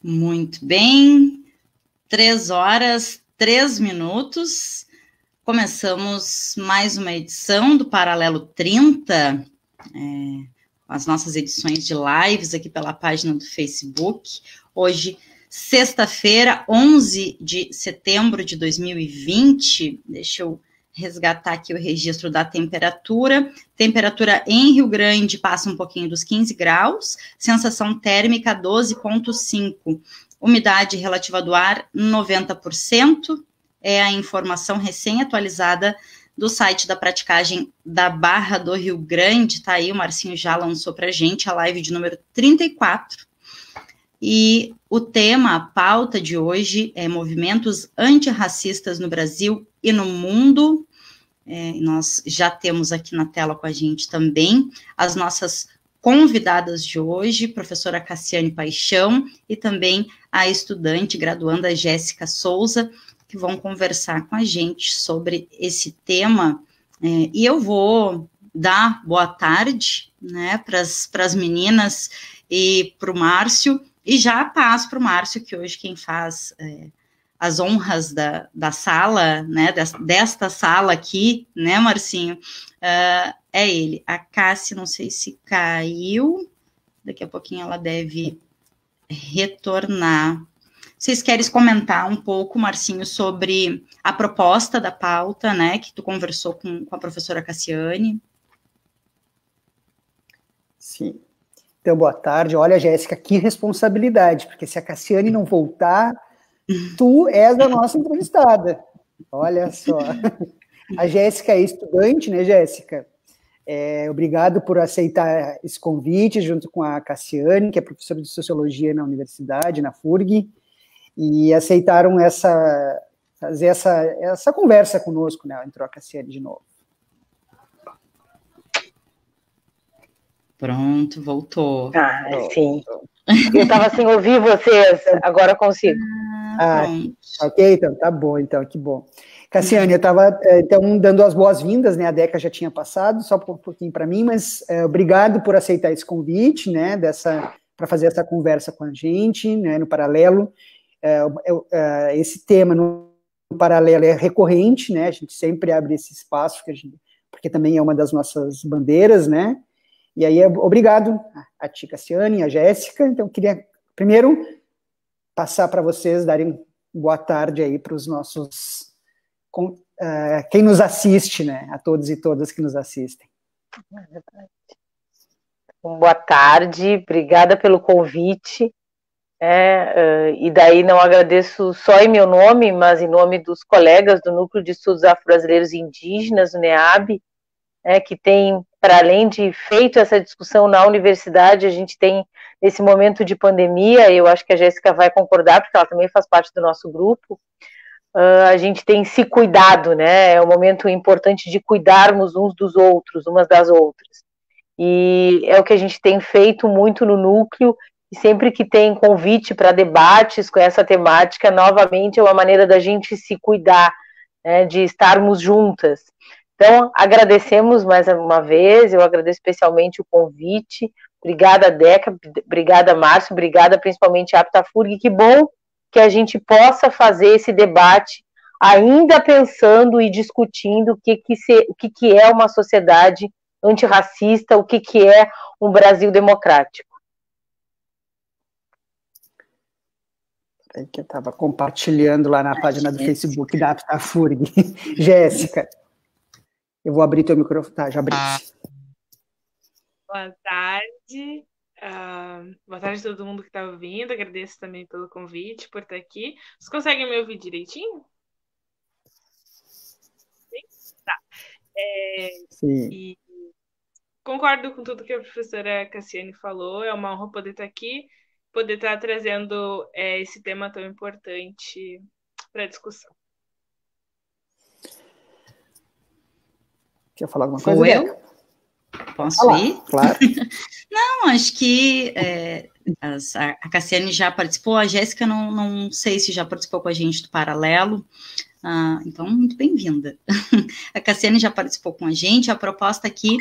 Muito bem, 3h03. Começamos mais uma edição do Paralelo 30, as nossas edições de lives aqui pela página do Facebook. Hoje, sexta-feira, 11 de setembro de 2020, deixa eu resgatar aqui o registro da temperatura. Temperatura em Rio Grande passa um pouquinho dos 15 graus, sensação térmica 12,5. Umidade relativa do ar 90%, é a informação recém-atualizada do site da praticagem da Barra do Rio Grande. Tá aí, o Marcinho já lançou pra gente a live de número 34. E o tema, a pauta de hoje é movimentos antirracistas no Brasil e no mundo. Nós já temos aqui na tela com a gente também as nossas convidadas de hoje, professora Cassiane Paixão e também a estudante graduanda Jéssica Souza, que vão conversar com a gente sobre esse tema. E eu vou dar boa tarde, né, para as meninas e para o Márcio, e já passo para o Márcio, que hoje quem faz as honras da sala, né, desta sala aqui, né, Marcinho, é ele. A Cássia, não sei se caiu, daqui a pouquinho ela deve retornar. Vocês querem comentar um pouco, Marcinho, sobre a proposta da pauta, né, que tu conversou com a professora Cassiane? Sim. Então, boa tarde. Olha, Jéssica, que responsabilidade, porque se a Cassiane não voltar, tu és a nossa entrevistada. Olha só. A Jéssica é estudante, né, Jéssica? Obrigado por aceitar esse convite, junto com a Cassiane, que é professora de Sociologia na universidade, na FURG, e aceitaram fazer essa conversa conosco, né? Entrou a Cassiane de novo. Pronto, voltou. Sim. Eu estava sem ouvir vocês, agora consigo. Ok, então, tá bom, então, que bom. Cassiane, eu estava, então, dando as boas-vindas, né, a Deca já tinha passado, só um pouquinho para mim, mas obrigado por aceitar esse convite, né, para fazer essa conversa com a gente, né, no Paralelo. Esse tema no Paralelo é recorrente, né, a gente sempre abre esse espaço, porque também é uma das nossas bandeiras, né, e aí obrigado a ti, Cassiane, a Jéssica. Então eu queria primeiro passar para vocês darem boa tarde aí para os nossos, quem nos assiste, né, a todos e todas que nos assistem. Boa tarde, obrigada pelo convite. E daí não agradeço só em meu nome, mas em nome dos colegas do Núcleo de Estudos Afro-Brasileiros e Indígenas, o NEAB, que tem, para além de feito essa discussão na universidade, a gente tem, nesse momento de pandemia, eu acho que a Jéssica vai concordar, porque ela também faz parte do nosso grupo, a gente tem se cuidado, né? É um momento importante de cuidarmos uns dos outros, umas das outras. E é o que a gente tem feito muito no núcleo, e sempre que tem convite para debates com essa temática, novamente é uma maneira da gente se cuidar, né, de estarmos juntas. Então, agradecemos mais uma vez, eu agradeço especialmente o convite. Obrigada, Deca, obrigada, Márcio, obrigada principalmente a Aptafurg. Que bom que a gente possa fazer esse debate ainda pensando e discutindo o que é uma sociedade antirracista, o que é um Brasil democrático. Que eu estava compartilhando lá na página do Facebook da Aptafurg. Jéssica, eu vou abrir teu microfone. Tá, já abri. Boa tarde. Boa tarde a todo mundo que está ouvindo. Agradeço também pelo convite, por estar aqui. Vocês conseguem me ouvir direitinho? Sim? Tá. Sim. E concordo com tudo que a professora Cassiane falou. É uma honra poder estar aqui, poder estar trazendo esse tema tão importante para a discussão. Quer falar alguma coisa? Ou eu? Posso ir? Claro. Não, acho que a Cassiane já participou, a Jéssica não sei se já participou com a gente do Paralelo, então muito bem-vinda. A Cassiane já participou com a gente, a proposta aqui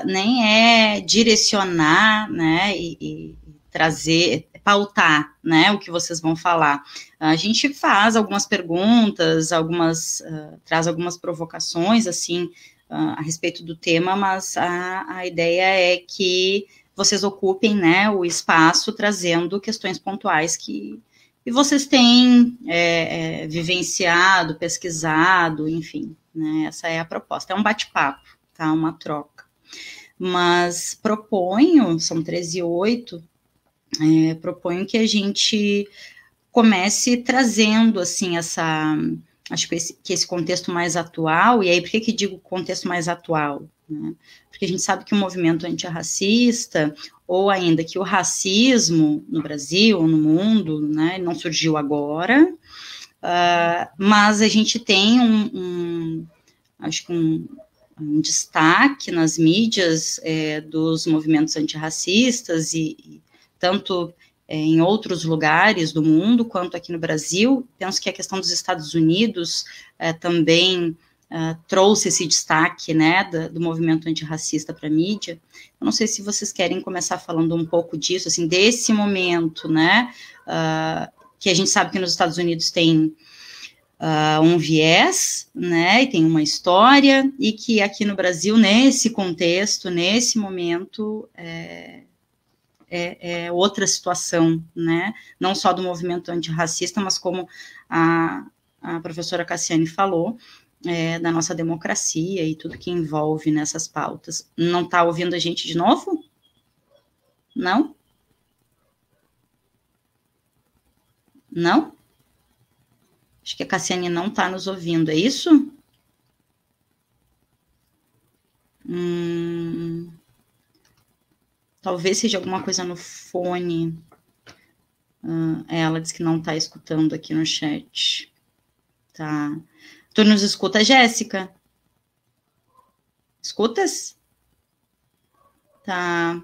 nem é direcionar, né, e trazer, pautar, né, o que vocês vão falar. A gente faz algumas perguntas, traz algumas provocações, assim, a respeito do tema, mas a ideia é que vocês ocupem, né, o espaço trazendo questões pontuais que vocês têm vivenciado, pesquisado, enfim, né, essa é a proposta. É um bate-papo, tá, uma troca. Mas proponho, são 13h08, proponho que a gente comece trazendo, assim, acho que esse contexto mais atual, e aí por que digo contexto mais atual? Né? Porque a gente sabe que o movimento antirracista, ou ainda que o racismo no Brasil, no mundo, né, não surgiu agora, mas a gente tem acho que um destaque nas mídias dos movimentos antirracistas, e tanto em outros lugares do mundo, quanto aqui no Brasil. Penso que a questão dos Estados Unidos também trouxe esse destaque, né, do movimento antirracista para a mídia. Eu não sei se vocês querem começar falando um pouco disso, assim, desse momento, né, que a gente sabe que nos Estados Unidos tem um viés, né, e tem uma história, e que aqui no Brasil, nesse contexto, nesse momento, é outra situação, né, não só do movimento antirracista, mas como a professora Cassiane falou, da nossa democracia e tudo que envolve nessas pautas. Não está ouvindo a gente de novo? Não? Não? Acho que a Cassiane não está nos ouvindo, é isso? Talvez seja alguma coisa no fone. Ela disse que não está escutando aqui no chat. Tá. Tu nos escuta, Jéssica? Escutas? Tá.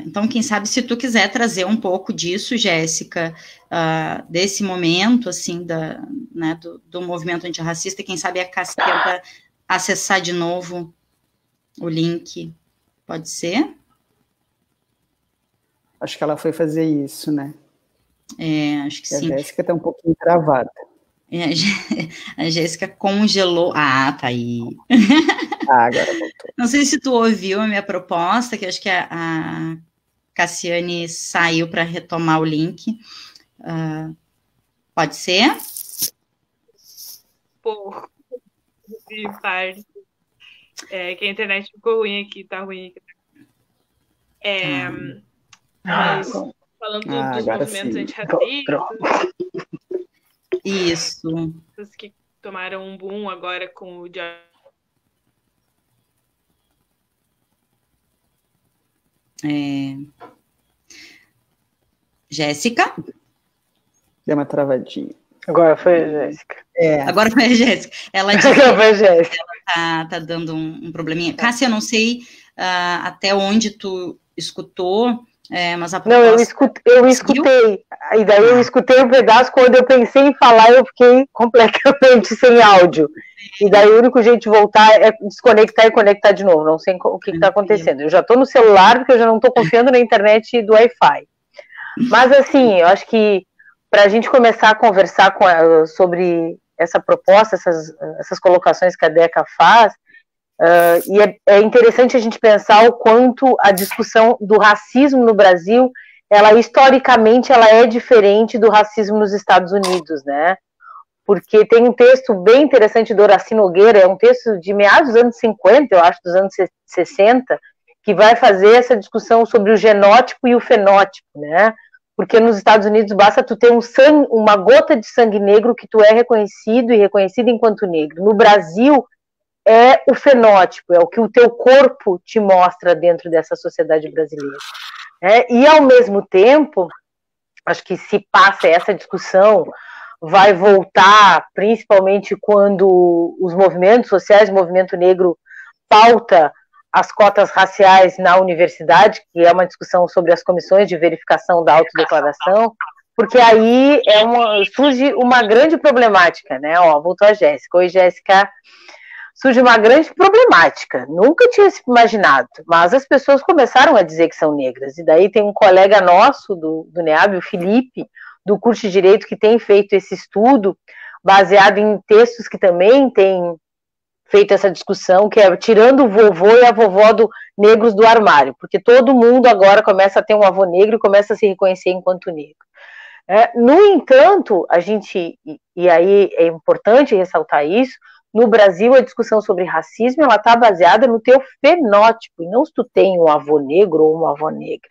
Então, quem sabe, se tu quiser trazer um pouco disso, Jéssica, desse momento, assim, né, do movimento antirracista, quem sabe a Cássia tenta acessar de novo o link. Pode ser? Acho que ela foi fazer isso, né? Acho que sim. A Jéssica está um pouquinho travada. A Jéssica congelou. Tá aí. Agora voltou. Não sei se tu ouviu a minha proposta, que acho que a Cassiane saiu para retomar o link. Pode ser? Pouco. Tarde. Que a internet ficou ruim aqui, tá ruim aqui. Mas falando dos movimentos antirracistas. Isso. Que tomaram um boom agora com o Jéssica? Deu uma travadinha. Agora foi a Jéssica. Agora foi a Jéssica. Ela disse que ela tá dando um probleminha. Cássia, eu não sei até onde tu escutou, mas a proposta... Não, eu escutei. E daí eu escutei um pedaço, quando eu pensei em falar, eu fiquei completamente sem áudio. E daí o único jeito de voltar é desconectar e conectar de novo. Não sei o que está acontecendo. Eu já estou no celular, porque eu já não estou confiando na internet do Wi-Fi. Mas, assim, eu acho que para a gente começar a conversar sobre essa proposta, essas colocações que a Deca faz, e é interessante a gente pensar o quanto a discussão do racismo no Brasil, historicamente, ela é diferente do racismo nos Estados Unidos, né? Porque tem um texto bem interessante do Horaci Nogueira, é um texto de meados dos anos 50, eu acho, dos anos 60, que vai fazer essa discussão sobre o genótipo e o fenótipo, né? Porque nos Estados Unidos basta tu ter uma gota de sangue negro que tu é reconhecido e reconhecido enquanto negro. No Brasil, é o fenótipo, é o que o teu corpo te mostra dentro dessa sociedade brasileira. E, ao mesmo tempo, acho que se passa essa discussão, vai voltar, principalmente quando os movimentos sociais, o movimento negro pauta as cotas raciais na universidade, que é uma discussão sobre as comissões de verificação da autodeclaração, porque aí surge uma grande problemática, né? Voltou a Jéssica. Oi, Jéssica. Surge uma grande problemática. Nunca tinha se imaginado, mas as pessoas começaram a dizer que são negras. E daí tem um colega nosso do NEAB, o Felipe, do curso de Direito, que tem feito esse estudo, baseado em textos que também têm feito essa discussão, que é tirando o vovô e a vovó negros do armário, porque todo mundo agora começa a ter um avô negro e começa a se reconhecer enquanto negro. No entanto, e aí é importante ressaltar isso, no Brasil a discussão sobre racismo ela está baseada no teu fenótipo, e não se tu tem um avô negro ou uma avó negra,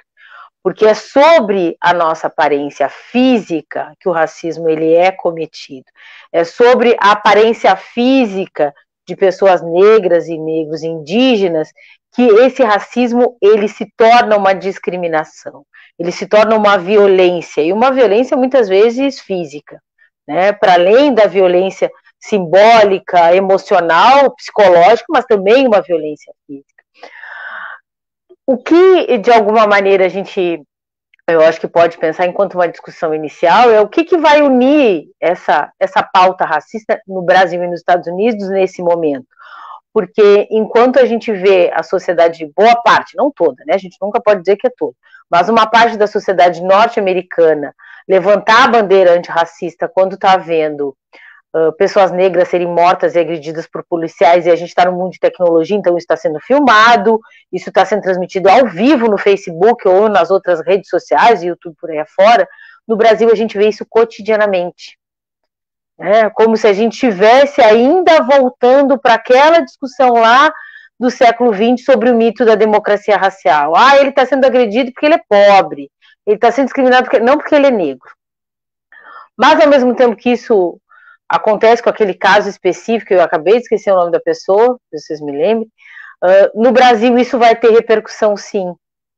porque é sobre a nossa aparência física que o racismo ele é cometido, é sobre a aparência física de pessoas negras e negros indígenas que esse racismo ele se torna uma discriminação, ele se torna uma violência, e uma violência muitas vezes física, né? Para além da violência simbólica, emocional, psicológica, mas também uma violência física. O que, de alguma maneira, eu acho que pode pensar enquanto uma discussão inicial é o que vai unir essa pauta racista no Brasil e nos Estados Unidos nesse momento. Porque enquanto a gente vê a sociedade, boa parte, não toda, né? A gente nunca pode dizer que é toda, mas uma parte da sociedade norte-americana levantar a bandeira antirracista quando está vendo pessoas negras serem mortas e agredidas por policiais, e a gente está no mundo de tecnologia, então isso está sendo filmado, isso está sendo transmitido ao vivo no Facebook ou nas outras redes sociais, YouTube por aí afora. No Brasil a gente vê isso cotidianamente. Como se a gente estivesse ainda voltando para aquela discussão lá do século XX sobre o mito da democracia racial. Ele está sendo agredido porque ele é pobre, ele está sendo discriminado não porque ele é negro. Mas ao mesmo tempo que isso acontece com aquele caso específico, eu acabei de esquecer o nome da pessoa, se vocês me lembrem, no Brasil isso vai ter repercussão sim,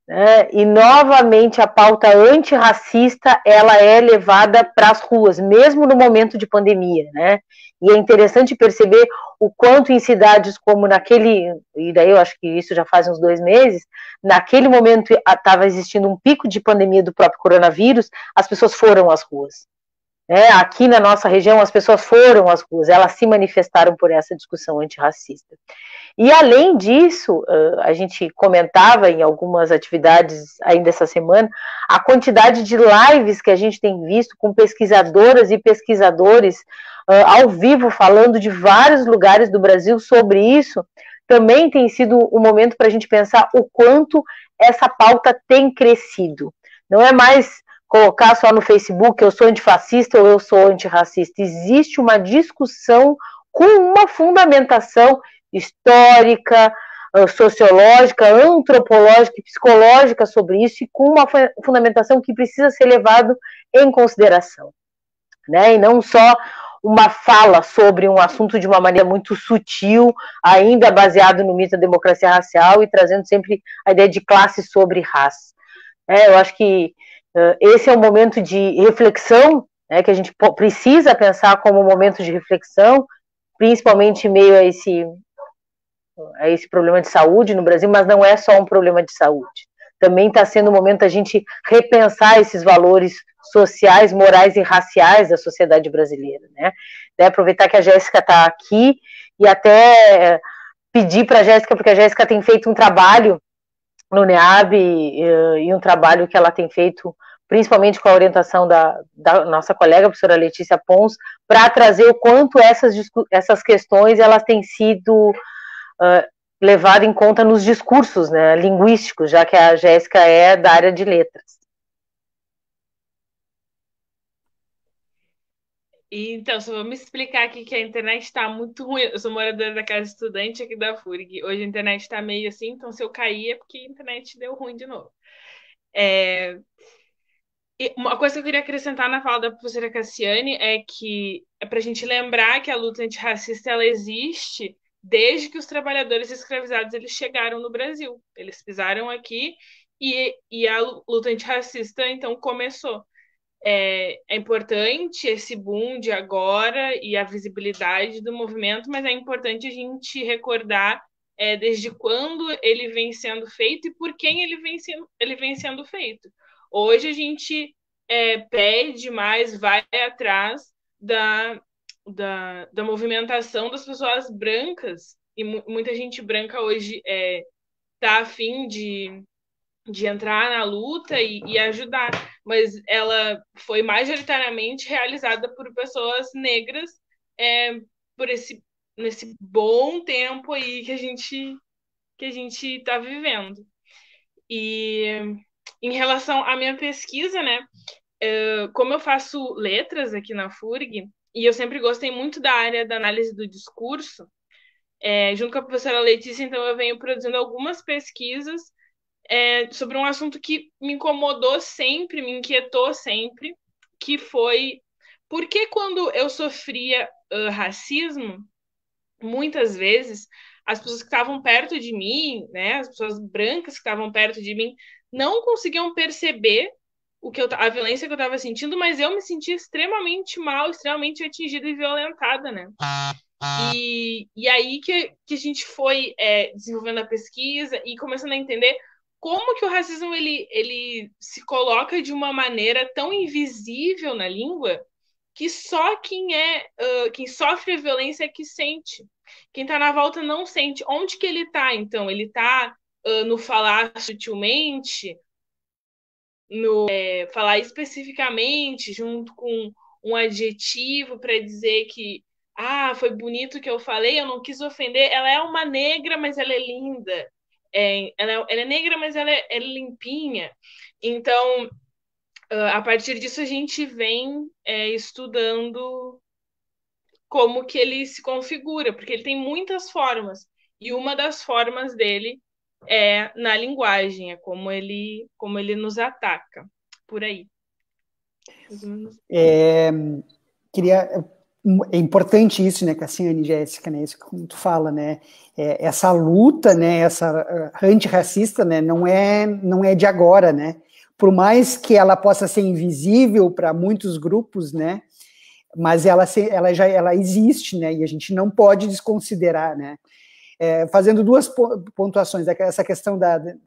né? E novamente a pauta antirracista ela é levada para as ruas, mesmo no momento de pandemia, né? E é interessante perceber o quanto em cidades como e daí eu acho que isso já faz uns 2 meses, naquele momento estava existindo um pico de pandemia do próprio coronavírus, as pessoas foram às ruas. Aqui na nossa região as pessoas foram às ruas, elas se manifestaram por essa discussão antirracista. E além disso, a gente comentava em algumas atividades ainda essa semana, a quantidade de lives que a gente tem visto com pesquisadoras e pesquisadores ao vivo falando de vários lugares do Brasil sobre isso, também tem sido um momento para a gente pensar o quanto essa pauta tem crescido. Não é mais colocar só no Facebook eu sou antifascista ou eu sou antirracista. Existe uma discussão com uma fundamentação histórica, sociológica, antropológica e psicológica sobre isso, e com uma fundamentação que precisa ser levado em consideração, né? E não só uma fala sobre um assunto de uma maneira muito sutil, ainda baseado no mito da democracia racial e trazendo sempre a ideia de classe sobre raça. Eu acho que esse é um momento de reflexão, né, que a gente precisa pensar como um momento de reflexão, principalmente em meio a esse problema de saúde no Brasil, mas não é só um problema de saúde. Também está sendo o momento da gente repensar esses valores sociais, morais e raciais da sociedade brasileira, né? Aproveitar que a Jéssica está aqui e até pedir para a Jéssica, porque a Jéssica tem feito um trabalho no NEAB e um trabalho que ela tem feito principalmente com a orientação da nossa colega, a professora Letícia Pons, para trazer o quanto essas questões elas têm sido levadas em conta nos discursos, né, linguísticos, já que a Jéssica é da área de letras. Então, só vou me explicar aqui que a internet está muito ruim. Eu sou moradora da casa estudante aqui da FURG. Hoje a internet está meio assim, então se eu cair é porque a internet deu ruim de novo. E uma coisa que eu queria acrescentar na fala da professora Cassiane é que é para a gente lembrar que a luta antirracista ela existe desde que os trabalhadores escravizados eles chegaram no Brasil. Eles pisaram aqui e a luta antirracista, então, começou. É importante esse boom de agora e a visibilidade do movimento, mas é importante a gente recordar desde quando ele vem sendo feito e por quem ele vem sendo feito. Hoje a gente pede mais, vai atrás da movimentação das pessoas brancas, e muita gente branca hoje está afim de entrar na luta e ajudar, mas ela foi majoritariamente realizada por pessoas negras nesse bom tempo aí que a gente está vivendo. E em relação à minha pesquisa, né, como eu faço letras aqui na FURG, e eu sempre gostei muito da área da análise do discurso, junto com a professora Letícia, então eu venho produzindo algumas pesquisas sobre um assunto que me incomodou sempre, me inquietou sempre, que foi por que quando eu sofria racismo, muitas vezes, as pessoas que estavam perto de mim, né, as pessoas brancas que estavam perto de mim, não conseguiam perceber a violência que eu estava sentindo, mas eu me sentia extremamente mal, extremamente atingida e violentada, né? E aí que a gente foi desenvolvendo a pesquisa e começando a entender como que o racismo ele se coloca de uma maneira tão invisível na língua que só quem sofre a violência é que sente. Quem está na volta não sente. Onde que ele está, então? Ele está no falar sutilmente, no falar especificamente, junto com um adjetivo para dizer que foi bonito o que eu falei, eu não quis ofender. Ela é uma negra, mas ela é linda. Ela é negra, mas ela é limpinha. Então, a partir disso, a gente vem estudando como que ele se configura, porque ele tem muitas formas. E uma das formas dele é na linguagem, como ele nos ataca. Por aí. É importante isso, né, Cassiane, Jéssica, né, isso que tu fala, né, essa luta, né, essa antirracista, né, não é de agora, né, por mais que ela possa ser invisível para muitos grupos, né, mas ela existe, né, e a gente não pode desconsiderar, né. Fazendo duas pontuações, essa questão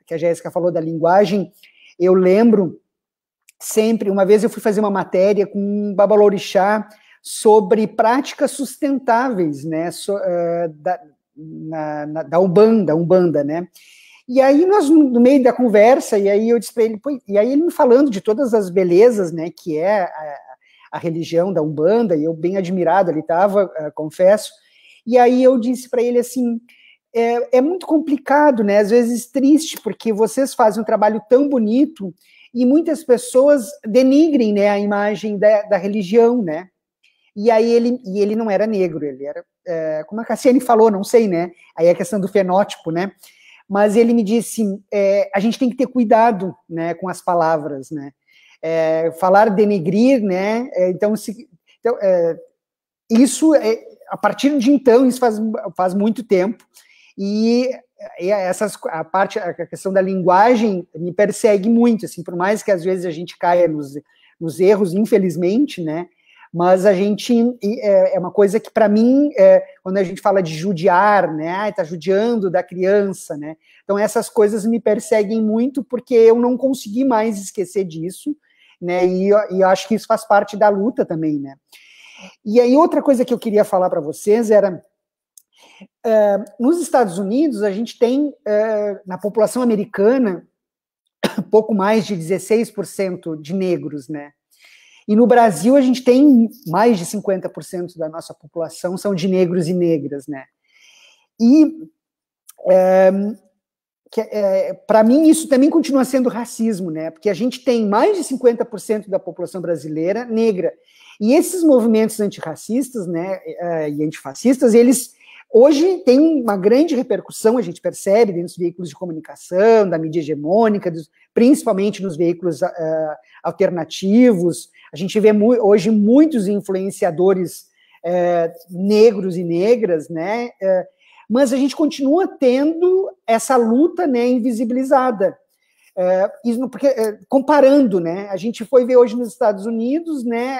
que a Jéssica falou da linguagem, eu lembro sempre, uma vez eu fui fazer uma matéria com um babalorixá sobre práticas sustentáveis, né, da Umbanda, né, e aí nós, no meio da conversa, e aí eu disse para ele, e aí ele me falando de todas as belezas, né, que é a religião da Umbanda, e eu bem admirado, ele estava, confesso, e aí eu disse para ele assim, é muito complicado, né, às vezes triste, porque vocês fazem um trabalho tão bonito, e muitas pessoas denigrem, né, a imagem da religião, né, e aí ele não era negro, ele era, como a Cassiane falou, não sei, né, aí é a questão do fenótipo, né, mas ele me disse, a gente tem que ter cuidado, né, com as palavras, né, falar denegrir, né, então isso, a partir de então, isso faz muito tempo, e a questão da linguagem me persegue muito, assim, por mais que às vezes a gente caia nos erros, infelizmente, né, mas a gente, é uma coisa que para mim, quando a gente fala de judiar, né, tá judiando da criança, né, então essas coisas me perseguem muito porque eu não consegui mais esquecer disso, né, e eu acho que isso faz parte da luta também, né. E aí outra coisa que eu queria falar para vocês era, nos Estados Unidos a gente tem, na população americana, pouco mais de 16% de negros, né, e no Brasil a gente tem mais de 50% da nossa população são de negros e negras, né? E para mim isso também continua sendo racismo, né? Porque a gente tem mais de 50% da população brasileira negra. E esses movimentos antirracistas, né, e antifascistas, eles hoje têm uma grande repercussão, a gente percebe, dentro dos veículos de comunicação, da mídia hegemônica, principalmente nos veículos alternativos. A gente vê hoje muitos influenciadores negros e negras, né? mas a gente continua tendo essa luta, né, invisibilizada. Porque, comparando, né, a gente foi ver hoje nos Estados Unidos, né,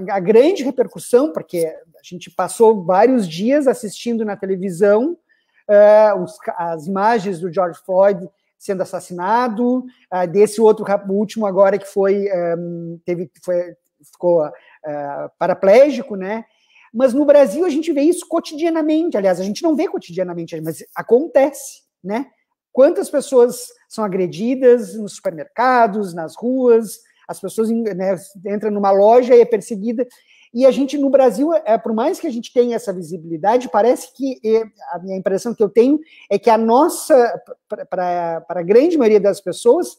a grande repercussão, porque a gente passou vários dias assistindo na televisão as imagens do George Floyd sendo assassinado, desse outro, o último agora que ficou paraplégico, né? Mas no Brasil a gente vê isso cotidianamente. Aliás, a gente não vê cotidianamente, mas acontece, né? Quantas pessoas são agredidas nos supermercados, nas ruas, as pessoas, né, entram numa loja e é perseguida. E a gente, no Brasil, por mais que a gente tenha essa visibilidade, parece que a minha impressão que eu tenho é que a nossa, para a grande maioria das pessoas,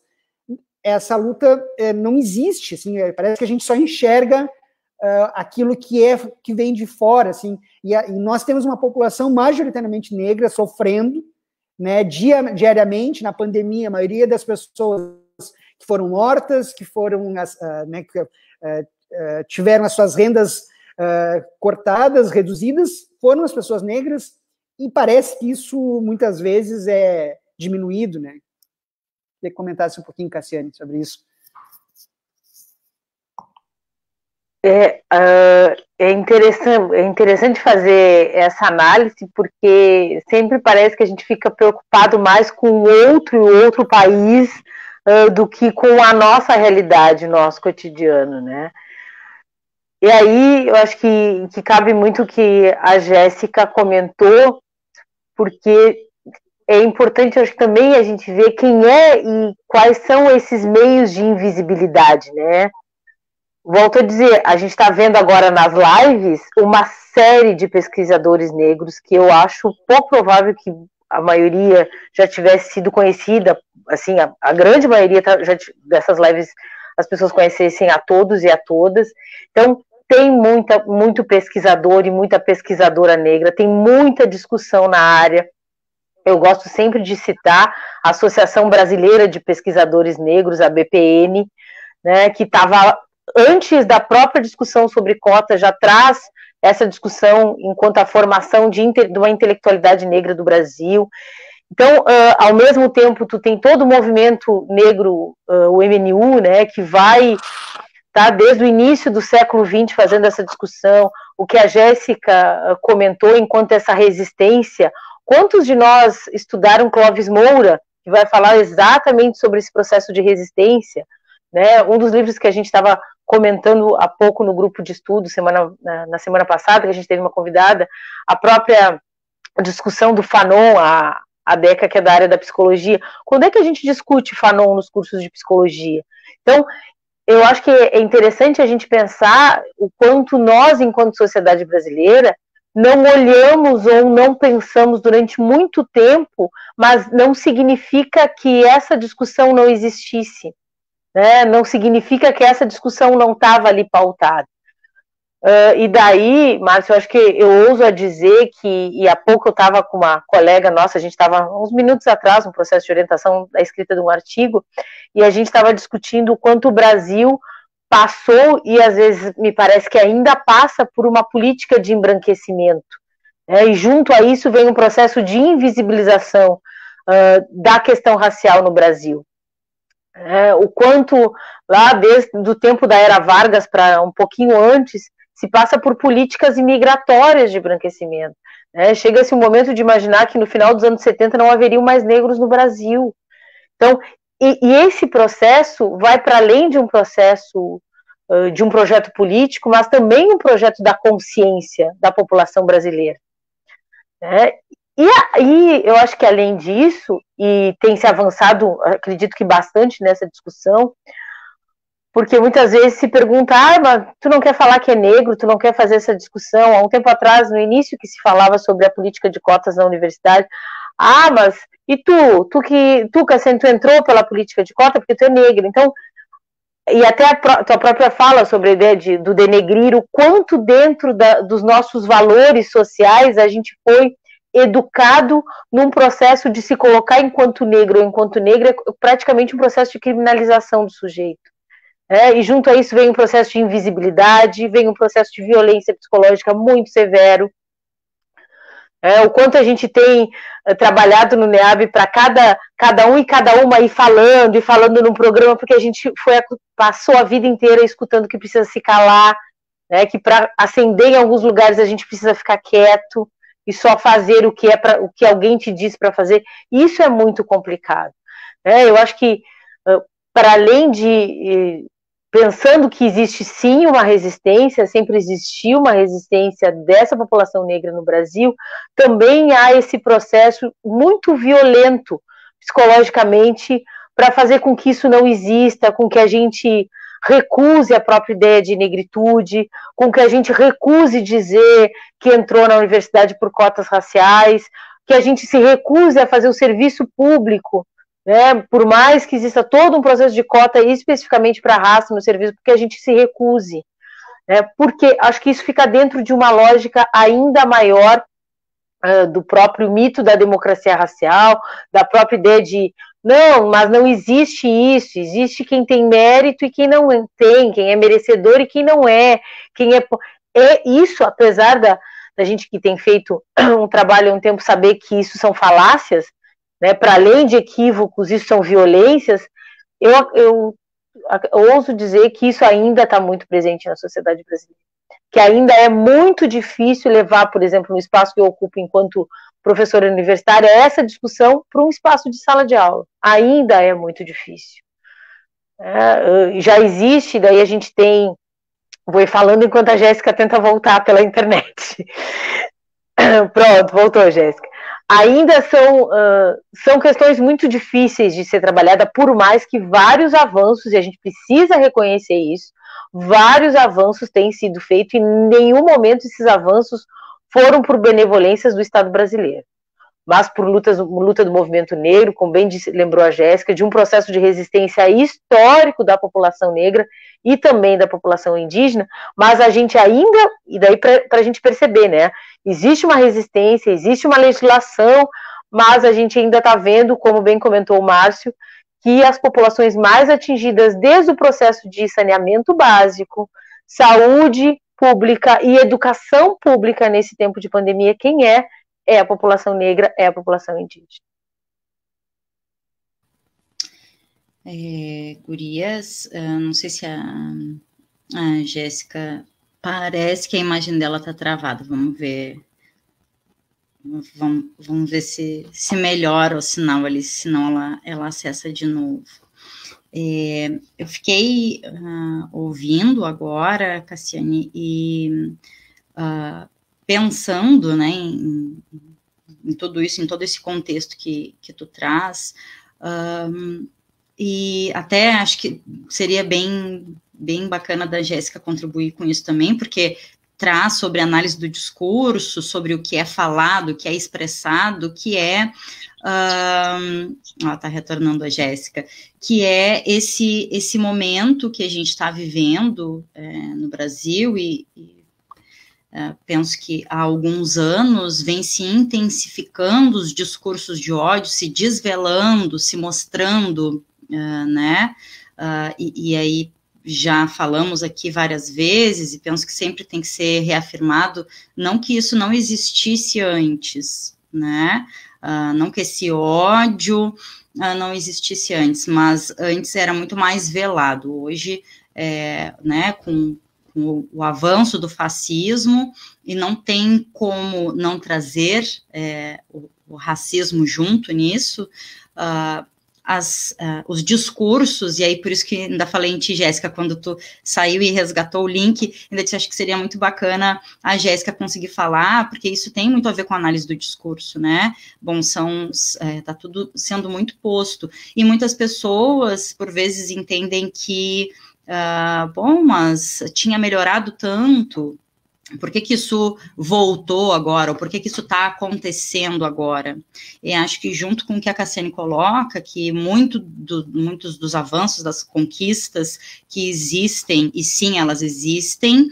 essa luta não existe. Assim, parece que a gente só enxerga aquilo que vem de fora. Assim, e nós temos uma população majoritariamente negra sofrendo, né, diariamente. Na pandemia, a maioria das pessoas que foram mortas, que foram, né, tiveram as suas rendas cortadas, reduzidas, foram as pessoas negras, e parece que isso muitas vezes é diminuído, né? Queria que comentasse um pouquinho, Cassiane, sobre isso. É interessante fazer essa análise, porque sempre parece que a gente fica preocupado mais com o outro país do que com a nossa realidade, nosso cotidiano, né? E aí, eu acho que cabe muito o que a Jéssica comentou, porque é importante, eu acho que também a gente ver quem é e quais são esses meios de invisibilidade, né? Volto a dizer, a gente está vendo agora nas lives uma série de pesquisadores negros que eu acho pouco provável que a maioria já tivesse sido conhecida, assim, a grande maioria dessas lives as pessoas conhecessem a todos e a todas. Então, tem muito pesquisador e muita pesquisadora negra, tem muita discussão na área. Eu gosto sempre de citar a Associação Brasileira de Pesquisadores Negros, a BPN, né, que estava antes da própria discussão sobre cota, já traz essa discussão enquanto a formação de uma intelectualidade negra do Brasil. Então, ao mesmo tempo, tu tem todo o movimento negro, o MNU, né, que vai desde o início do século XX fazendo essa discussão, o que a Jéssica comentou enquanto essa resistência. Quantos de nós estudaram Clóvis Moura, que vai falar exatamente sobre esse processo de resistência, né? Um dos livros que a gente estava comentando há pouco no grupo de estudo, na semana passada, que a gente teve uma convidada, a própria discussão do Fanon, a Deca, que é da área da psicologia. Quando é que a gente discute Fanon nos cursos de psicologia? Então, eu acho que é interessante a gente pensar o quanto nós, enquanto sociedade brasileira, não olhamos ou não pensamos durante muito tempo, mas não significa que essa discussão não existisse, né? Não significa que essa discussão não estava ali pautada. E daí, Márcio, eu acho que eu ouso a dizer que, e há pouco eu estava com uma colega nossa, a gente estava uns minutos atrás no processo de orientação da escrita de um artigo, e a gente estava discutindo o quanto o Brasil passou, e às vezes me parece que ainda passa, por uma política de embranquecimento, né? E junto a isso vem um processo de invisibilização da questão racial no Brasil. O quanto lá desde o tempo da era Vargas para um pouquinho antes se passa por políticas imigratórias de embranquecimento, né? Chega-se um momento de imaginar que no final dos anos 70 não haveriam mais negros no Brasil. Então, e esse processo vai para além de um processo de um projeto político, mas também um projeto da consciência da população brasileira, né? E aí, eu acho que além disso, e tem se avançado, acredito que bastante nessa discussão, porque muitas vezes se pergunta, mas tu não quer falar que é negro, tu não quer fazer essa discussão. Há um tempo atrás, no início que se falava sobre a política de cotas na universidade, mas e tu, Cassiane, tu entrou pela política de cota porque tu é negra. Então, e até a tua própria fala sobre a ideia do denegrir, o quanto dentro dos nossos valores sociais a gente foi educado num processo de se colocar enquanto negro ou enquanto negra, praticamente um processo de criminalização do sujeito. E junto a isso vem um processo de invisibilidade, vem um processo de violência psicológica muito severo. o quanto a gente tem trabalhado no NEAB para cada um e cada uma ir falando e falando num programa, porque a gente passou a vida inteira escutando que precisa se calar, né, que para ascender em alguns lugares a gente precisa ficar quieto e só fazer o que alguém te diz para fazer. Isso é muito complicado. Eu acho que, para além de pensando que existe sim uma resistência, sempre existiu uma resistência dessa população negra no Brasil, também há esse processo muito violento psicologicamente para fazer com que isso não exista, com que a gente recuse a própria ideia de negritude, com que a gente recuse dizer que entrou na universidade por cotas raciais, que a gente se recuse a fazer o serviço público, né, por mais que exista todo um processo de cota especificamente para a raça no serviço, porque a gente se recuse, né, porque acho que isso fica dentro de uma lógica ainda maior do próprio mito da democracia racial, da própria ideia de não, mas não existe isso, existe quem tem mérito e quem não tem, quem é merecedor e quem não é, isso, apesar da gente que tem feito um trabalho há um tempo saber que isso são falácias, né, para além de equívocos, isso são violências, eu ouso dizer que isso ainda está muito presente na sociedade brasileira, que ainda é muito difícil levar, por exemplo, no espaço que eu ocupo enquanto professora universitária, essa discussão para um espaço de sala de aula. Ainda é muito difícil. Já existe, daí a gente tem... Vou ir falando enquanto a Jéssica tenta voltar pela internet. Pronto, voltou, Jéssica. Ainda são questões muito difíceis de ser trabalhada, por mais que vários avanços, e a gente precisa reconhecer isso, vários avanços têm sido feitos e em nenhum momento esses avanços foram por benevolências do Estado brasileiro, mas por luta do movimento negro, como bem lembrou a Jéssica, de um processo de resistência histórico da população negra e também da população indígena, mas a gente ainda, e daí para a gente perceber, né, existe uma resistência, existe uma legislação, mas a gente ainda está vendo, como bem comentou o Márcio, que as populações mais atingidas desde o processo de saneamento básico, saúde pública e educação pública nesse tempo de pandemia, quem é a população negra, é a população indígena. Gurias, não sei se a Jéssica, parece que a imagem dela está travada, vamos ver. Vamos ver se melhora o sinal ali, senão ela acessa de novo. Eu fiquei ouvindo agora, Cassiane, e pensando, né, em tudo isso, em todo esse contexto que tu traz, e até acho que seria bem bacana da Jéssica contribuir com isso também, porque traz sobre análise do discurso, sobre o que é falado, o que é expressado, que é, está retornando a Jéssica, que é esse momento que a gente está vivendo no Brasil e penso que há alguns anos vem se intensificando os discursos de ódio, se desvelando, se mostrando, né, e aí já falamos aqui várias vezes, e penso que sempre tem que ser reafirmado, não que isso não existisse antes, né, não que esse ódio não existisse antes, mas antes era muito mais velado. Hoje, né, com o avanço do fascismo, e não tem como não trazer o racismo junto nisso, os discursos, e aí por isso que ainda falei em ti, Jéssica, quando tu saiu e resgatou o link, ainda te acho que seria muito bacana a Jéssica conseguir falar, porque isso tem muito a ver com a análise do discurso, né? Bom, tá tudo sendo muito posto, e muitas pessoas, por vezes, entendem que bom, mas tinha melhorado tanto, por que isso voltou agora, ou por que isso está acontecendo agora? E acho que junto com o que a Cassiane coloca, que muitos dos avanços, das conquistas que existem, e sim, elas existem,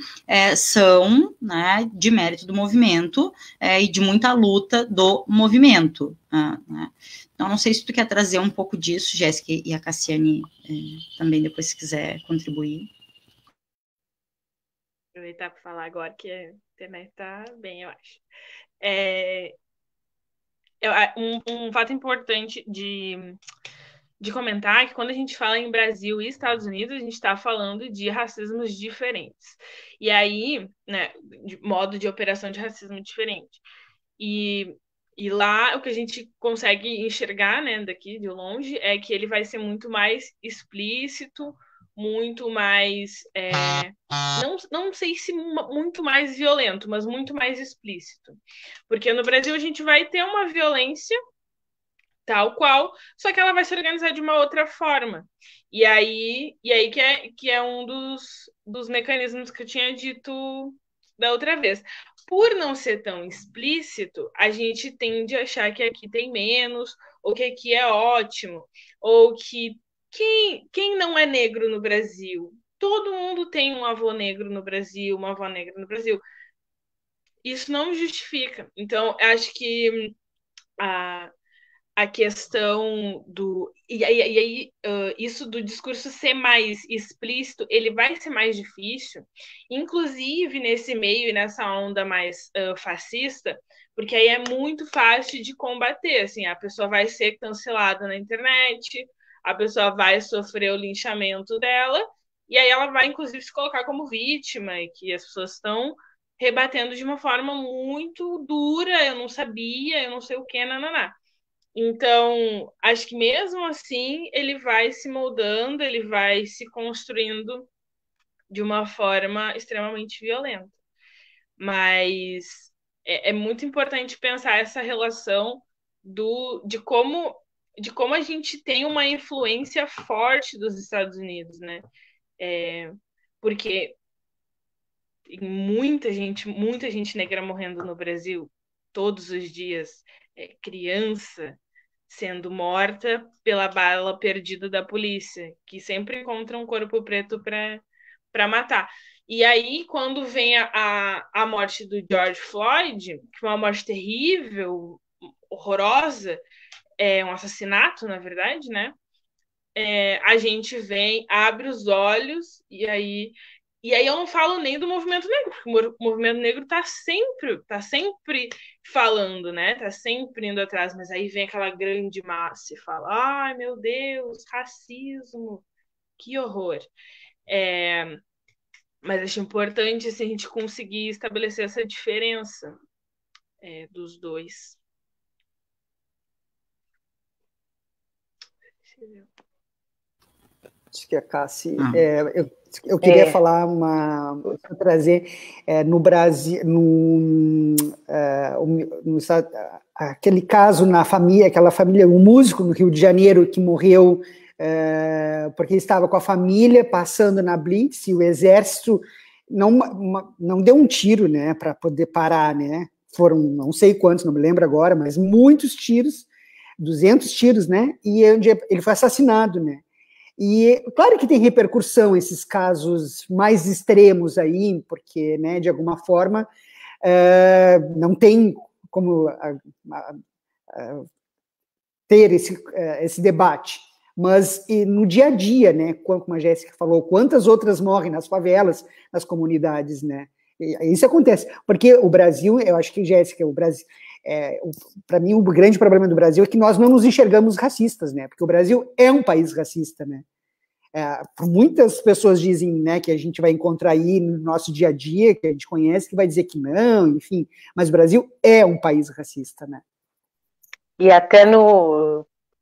são, né, de mérito do movimento e de muita luta do movimento, né? Então, não sei se tu quer trazer um pouco disso, Jéssica, e a Cassiane também depois, se quiser contribuir. Aproveitar para falar agora que a internet está bem, eu acho. Um fato importante de comentar é que quando a gente fala em Brasil e Estados Unidos, a gente está falando de racismos diferentes. E aí, né, de modo de operação de racismo diferente. E lá, o que a gente consegue enxergar, né, daqui de longe, é que ele vai ser muito mais explícito, muito mais, não sei se muito mais violento, mas muito mais explícito. Porque no Brasil a gente vai ter uma violência tal qual, só que ela vai se organizar de uma outra forma. E aí que é um dos mecanismos que eu tinha dito da outra vez. Por não ser tão explícito, a gente tende a achar que aqui tem menos, ou que aqui é ótimo, ou que quem não é negro no Brasil? Todo mundo tem um avô negro no Brasil, uma avó negra no Brasil. Isso não justifica. Então, acho que a questão do... E aí, isso do discurso ser mais explícito, ele vai ser mais difícil, inclusive nesse meio e nessa onda mais fascista, porque aí é muito fácil de combater, assim, a pessoa vai ser cancelada na internet, a pessoa vai sofrer o linchamento dela, e aí ela vai, inclusive, se colocar como vítima, e que as pessoas estão rebatendo de uma forma muito dura, eu não sabia, eu não sei o que, nananá. Então, acho que mesmo assim, ele vai se moldando, ele vai se construindo de uma forma extremamente violenta. Mas é muito importante pensar essa relação de como a gente tem uma influência forte dos Estados Unidos, né? Porque tem muita gente negra morrendo no Brasil todos os dias, criança sendo morta pela bala perdida da polícia, que sempre encontra um corpo preto para matar. E aí, quando vem a morte do George Floyd, que foi uma morte terrível, horrorosa, um assassinato, na verdade, né? A gente vem, abre os olhos, e aí eu não falo nem do movimento negro, porque o movimento negro tá sempre falando, né? Tá sempre indo atrás, mas aí vem aquela grande massa e fala: ai, meu Deus, racismo, que horror. Mas acho importante assim, a gente conseguir estabelecer essa diferença dos dois. Acho que a Cassi... eu queria falar trazer no Brasil, aquele caso na família, aquela família, um músico no Rio de Janeiro que morreu porque estava com a família passando na Blitz e o exército não deu um tiro, né, para poder parar, né? Foram não sei quantos, não me lembro agora, mas muitos tiros, 200 tiros, né? E ele foi assassinado, né? E claro que tem repercussão esses casos mais extremos aí, porque, né, de alguma forma, não tem como ter esse debate. Mas no dia a dia, né, como a Jéssica falou, quantas outras morrem nas favelas, nas comunidades, né? E isso acontece, porque o Brasil, eu acho que, Jéssica, o Brasil... para mim, o grande problema do Brasil é que nós não nos enxergamos racistas, né? Porque o Brasil é um país racista, né? Muitas pessoas dizem, né, que a gente vai encontrar aí no nosso dia a dia, que a gente conhece, que vai dizer que não, enfim, mas o Brasil é um país racista, né? E até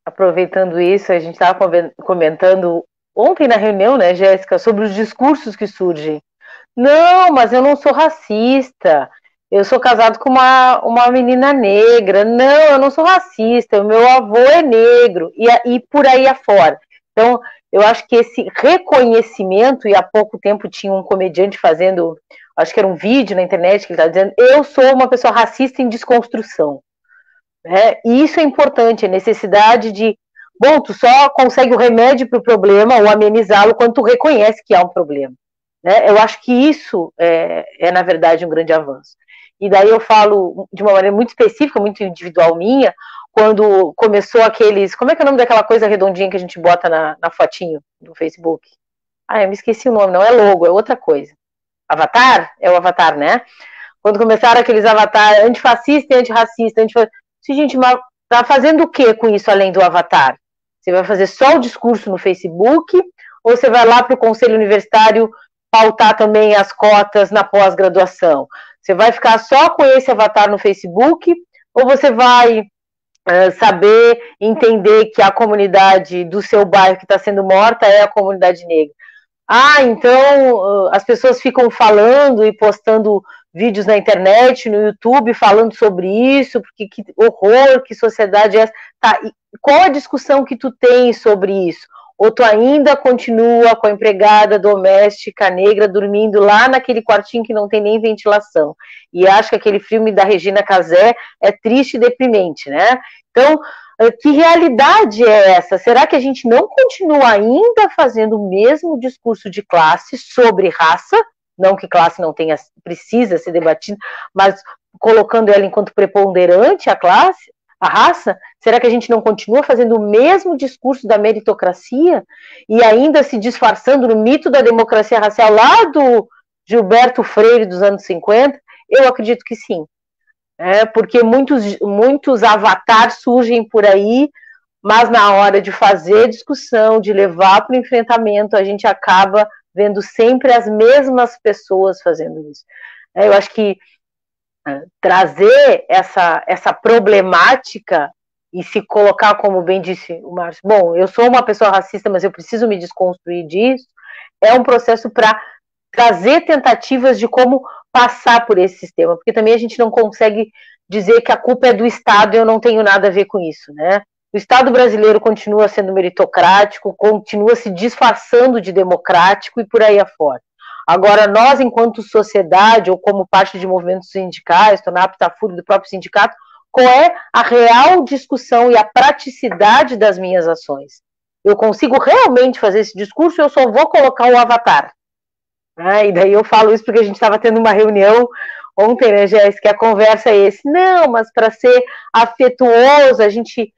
aproveitando isso, a gente estava comentando ontem na reunião, né, Jéssica, sobre os discursos que surgem. Não, mas eu não sou racista, eu sou casado com uma menina negra, não, eu não sou racista, o meu avô é negro, e por aí afora. Então, eu acho que esse reconhecimento, e há pouco tempo tinha um comediante fazendo, acho que era um vídeo na internet que ele estava dizendo, eu sou uma pessoa racista em desconstrução. E isso é importante, a necessidade de, bom, tu só consegue o remédio para o problema ou amenizá-lo quando tu reconhece que há um problema. Eu acho que isso na verdade, um grande avanço. E daí eu falo de uma maneira muito específica, muito individual minha, quando começou aqueles... Como é que é o nome daquela coisa redondinha que a gente bota na fotinho do Facebook? Eu me esqueci o nome, não é logo, é outra coisa. Avatar? É o Avatar, né? Quando começaram aqueles avatar antifascista e antirracista, gente, mas tá fazendo o que com isso além do avatar? Você vai fazer só o discurso no Facebook ou você vai lá para o Conselho Universitário pautar também as cotas na pós-graduação? Você vai ficar só com esse avatar no Facebook ou você vai saber entender que a comunidade do seu bairro que está sendo morta é a comunidade negra? Ah, então as pessoas ficam falando e postando vídeos na internet, no YouTube, falando sobre isso, porque que horror, que sociedade é essa? Tá, e qual a discussão que tu tem sobre isso? Ou tu ainda continua com a empregada doméstica negra dormindo lá naquele quartinho que não tem nem ventilação? E acha que aquele filme da Regina Casé é triste e deprimente, né? Então, que realidade é essa? Será que a gente não continua ainda fazendo o mesmo discurso de classe sobre raça? Não que classe não tenha, precisa ser debatida, mas colocando ela enquanto preponderante a classe, a raça? Será que a gente não continua fazendo o mesmo discurso da meritocracia e ainda se disfarçando no mito da democracia racial lá do Gilberto Freire dos anos 50? Eu acredito que sim. Porque muitos avatares surgem por aí, mas na hora de fazer discussão, de levar para o enfrentamento, a gente acaba vendo sempre as mesmas pessoas fazendo isso. Eu acho que trazer essa problemática e se colocar, como bem disse o Márcio, bom, eu sou uma pessoa racista, mas eu preciso me desconstruir disso, é um processo para trazer tentativas de como passar por esse sistema, porque também a gente não consegue dizer que a culpa é do Estado e eu não tenho nada a ver com isso, né? O Estado brasileiro continua sendo meritocrático, continua se disfarçando de democrático e por aí afora. Agora, nós, enquanto sociedade, ou como parte de movimentos sindicais, estou na Aptafúria do próprio sindicato, qual é a real discussão e a praticidade das minhas ações? Eu consigo realmente fazer esse discurso ou eu só vou colocar o avatar? E daí eu falo isso porque a gente estava tendo uma reunião ontem, né, Jéssica, que a conversa é esse. Não, mas para ser afetuoso, a gente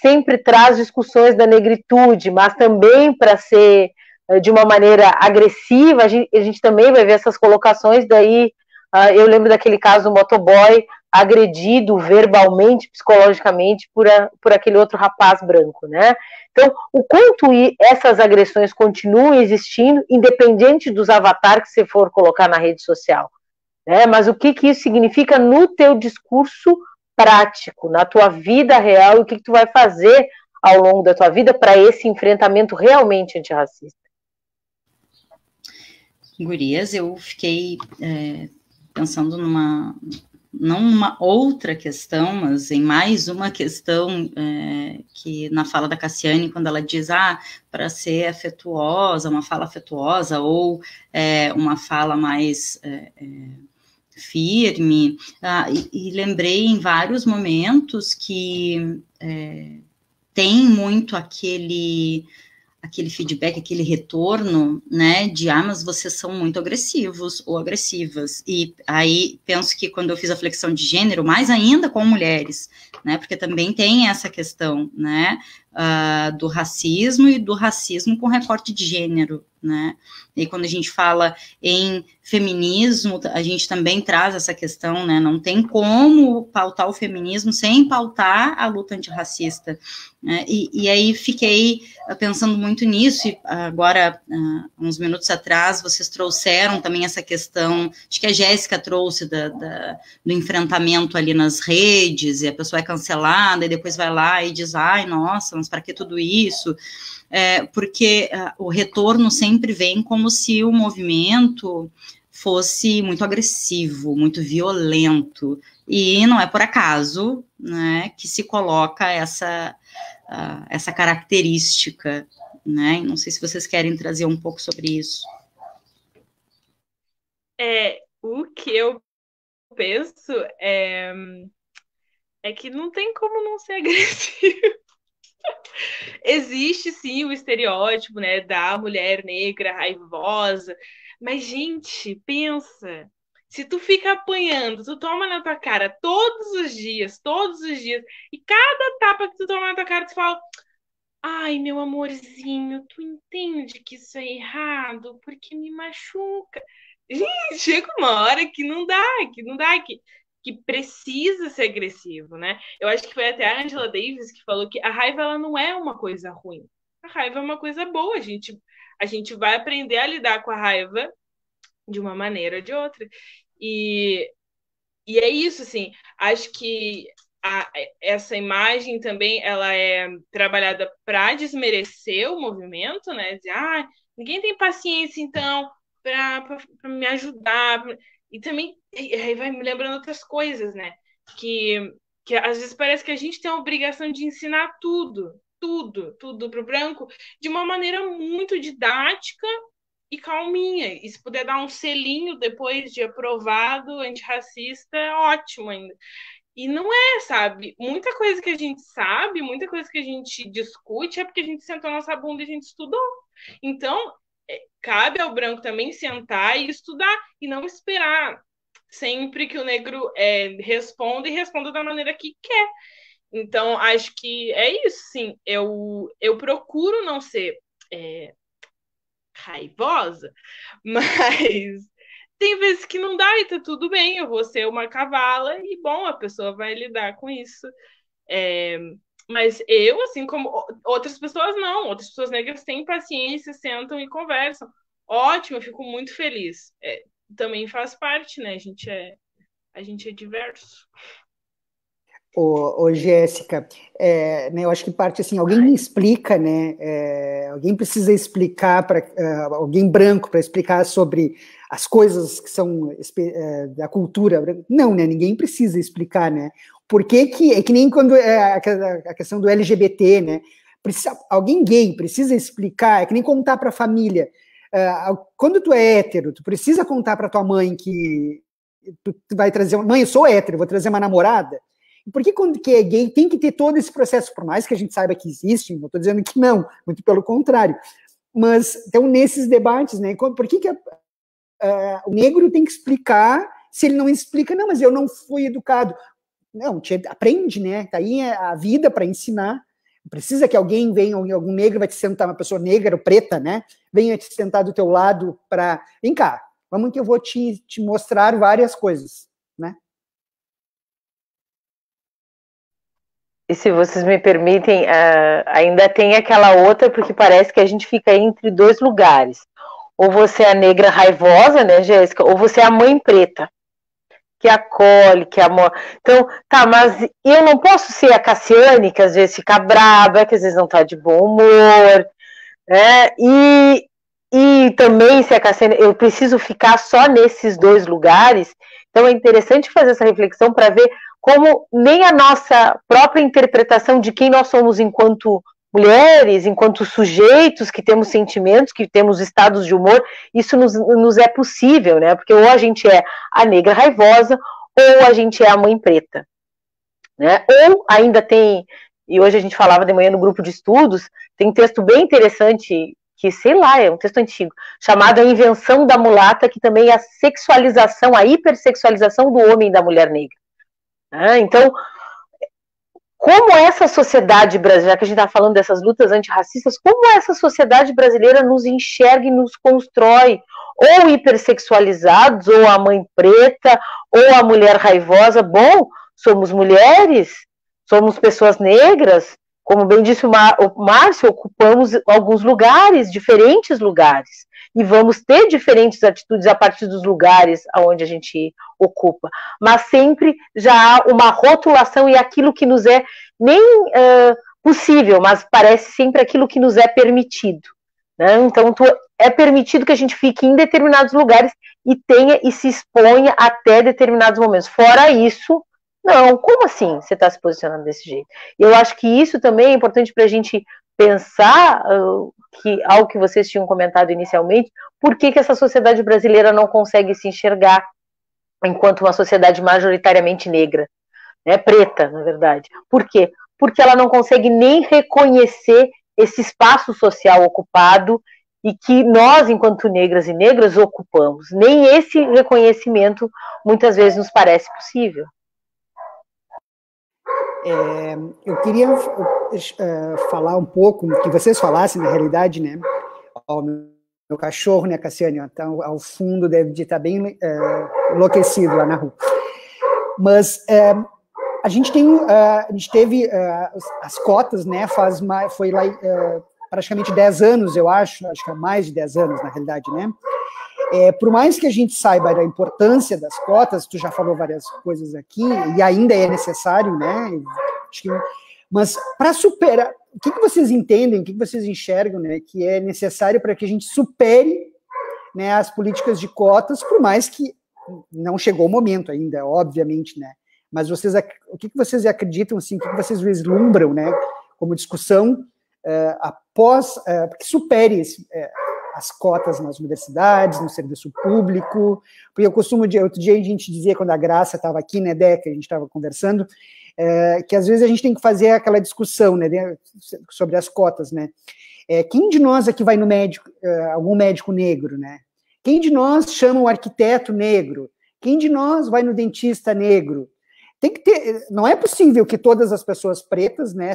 sempre traz discussões da negritude, mas também para ser de uma maneira agressiva, a gente também vai ver essas colocações. Daí eu lembro daquele caso do motoboy agredido verbalmente, psicologicamente por aquele outro rapaz branco, né? Então, o quanto essas agressões continuam existindo, independente dos avatares que você for colocar na rede social, né? Mas o que isso significa no teu discurso prático, na tua vida real, e o que tu vai fazer ao longo da tua vida para esse enfrentamento realmente antirracista? Gurias, eu fiquei pensando não uma outra questão, mas em mais uma questão que na fala da Cassiane, quando ela diz, para ser afetuosa, uma fala afetuosa, ou uma fala mais firme, e lembrei em vários momentos que tem muito aquele feedback, aquele retorno, né, de, mas vocês são muito agressivos ou agressivas, e aí penso que quando eu fiz a flexão de gênero, mais ainda com mulheres, né, porque também tem essa questão, né, do racismo e do racismo com recorte de gênero, né, e quando a gente fala em feminismo, a gente também traz essa questão, né, não tem como pautar o feminismo sem pautar a luta antirracista, né, e aí fiquei pensando muito nisso, e agora, uns minutos atrás, vocês trouxeram também essa questão, acho que a Jéssica trouxe do enfrentamento ali nas redes, e a pessoa é cancelada, e depois vai lá e diz, nossa, mas para que tudo isso? Porque o retorno sempre vem como se o movimento fosse muito agressivo, muito violento, e não é por acaso, né, que se coloca essa característica, né? Não sei se vocês querem trazer um pouco sobre isso. O que eu penso é que não tem como não ser agressivo. Existe sim o estereótipo, né, da mulher negra raivosa, mas gente, pensa, se tu fica apanhando, tu toma na tua cara todos os dias, e cada tapa que tu toma na tua cara, tu fala, ai, meu amorzinho, tu entende que isso é errado, porque me machuca. Gente, chega uma hora que não dá, que que precisa ser agressivo, né? Eu acho que foi até a Angela Davis que falou que a raiva ela não é uma coisa ruim. A raiva é uma coisa boa. A gente vai aprender a lidar com a raiva de uma maneira ou de outra. E é isso, assim. Acho que essa imagem também ela é trabalhada para desmerecer o movimento, né? Dizer, ninguém tem paciência, então, para me ajudar. E também aí vai me lembrando outras coisas, né? Que às vezes parece que a gente tem a obrigação de ensinar tudo para o branco de uma maneira muito didática e calminha. E se puder dar um selinho depois de aprovado antirracista, é ótimo ainda. E não é, sabe? Muita coisa que a gente sabe, muita coisa que a gente discute é porque a gente sentou nossa bunda e a gente estudou. Então, cabe ao branco também sentar e estudar e não esperar sempre que o negro responda e responda da maneira que quer. Então, acho que é isso, sim. Eu procuro não ser raivosa, mas tem vezes que não dá e tá tudo bem, eu vou ser uma cavala e, bom, a pessoa vai lidar com isso. Mas eu, assim como outras pessoas, não. Outras pessoas negras têm paciência, sentam e conversam. Ótimo, eu fico muito feliz. Também faz parte, né? A gente é diverso. Ô, Jéssica, né, eu acho que parte assim, alguém me explica, né? Alguém precisa explicar para alguém branco para explicar sobre as coisas que são da cultura. Não, né? Ninguém precisa explicar, né? Por que é que nem quando a questão do LGBT, né? Alguém gay precisa explicar, é que nem contar para a família. Quando tu é hétero, tu precisa contar para tua mãe que tu vai trazer, mãe, eu sou hétero, vou trazer uma namorada. Por que quando que é gay tem que ter todo esse processo, por mais que a gente saiba que existe, não estou dizendo que não, muito pelo contrário. Mas, então, nesses debates, né, por que o negro tem que explicar, se ele não explica, não, mas eu não fui educado. Não, aprende, né, tá aí a vida para ensinar. Precisa que alguém venha, algum negro vai te sentar, uma pessoa negra ou preta, né, venha te sentar do teu lado para, vem cá, vamos que eu vou te mostrar várias coisas, né. E se vocês me permitem, ainda tem aquela outra, porque parece que a gente fica entre dois lugares. Ou você é a negra raivosa, né, Jéssica? Ou você é a mãe preta, que acolhe, que amor. Então, tá, mas eu não posso ser a Cassiane, que às vezes fica braba, que às vezes não tá de bom humor, né? E também ser a Cassiane, eu preciso ficar só nesses dois lugares. Então, é interessante fazer essa reflexão para ver como nem a nossa própria interpretação de quem nós somos enquanto mulheres, enquanto sujeitos que temos sentimentos, que temos estados de humor, isso nos é possível, né? Porque ou a gente é a negra raivosa, ou a gente é a mãe preta, né? Ou ainda tem, e hoje a gente falava de manhã no grupo de estudos, tem um texto bem interessante, que sei lá, é um texto antigo, chamado A Invenção da Mulata, que também é a sexualização, a hipersexualização do homem e da mulher negra. Então, como essa sociedade brasileira, já que a gente está falando dessas lutas antirracistas, como essa sociedade brasileira nos enxerga e nos constrói, ou hipersexualizados, ou a mãe preta, ou a mulher raivosa. Bom, somos mulheres, somos pessoas negras, como bem disse o Márcio, ocupamos alguns lugares, diferentes lugares, e vamos ter diferentes atitudes a partir dos lugares onde a gente ocupa, mas sempre já há uma rotulação e aquilo que nos é nem possível, mas parece sempre aquilo que nos é permitido, né? Então é permitido que a gente fique em determinados lugares e tenha e se exponha até determinados momentos. Fora isso, não, como assim você está se posicionando desse jeito? E eu acho que isso também é importante para a gente pensar, que algo que vocês tinham comentado inicialmente, por que essa sociedade brasileira não consegue se enxergar enquanto uma sociedade majoritariamente negra, né, preta, na verdade. Por quê? Porque ela não consegue nem reconhecer esse espaço social ocupado e que nós, enquanto negras e negros, ocupamos. Nem esse reconhecimento muitas vezes nos parece possível. Eu queria falar um pouco, que vocês falassem, na realidade, né? Ó, meu cachorro, né, Cassiane? Então, ao fundo deve estar bem enlouquecido lá na rua. Mas a gente teve as cotas, né, foi lá praticamente 10 anos, eu acho que é mais de 10 anos, na realidade, né? Por mais que a gente saiba da importância das cotas, tu já falou várias coisas aqui, e ainda é necessário, né? Mas para superar, o que vocês entendem, o que vocês enxergam, né, que é necessário para que a gente supere, né, as políticas de cotas, por mais que não chegou o momento ainda, obviamente, né? Mas o que vocês acreditam, assim, o que vocês vislumbram, né, como discussão após que supere as cotas nas universidades, no serviço público? Porque outro dia a gente dizia, quando a Graça estava aqui, né, Deca, a gente estava conversando, que às vezes a gente tem que fazer aquela discussão, né, sobre as cotas, né? Quem de nós aqui vai no médico, algum médico negro, né? Quem de nós chama um arquiteto negro? Quem de nós vai no dentista negro? Tem que ter, não é possível que todas as pessoas pretas, né,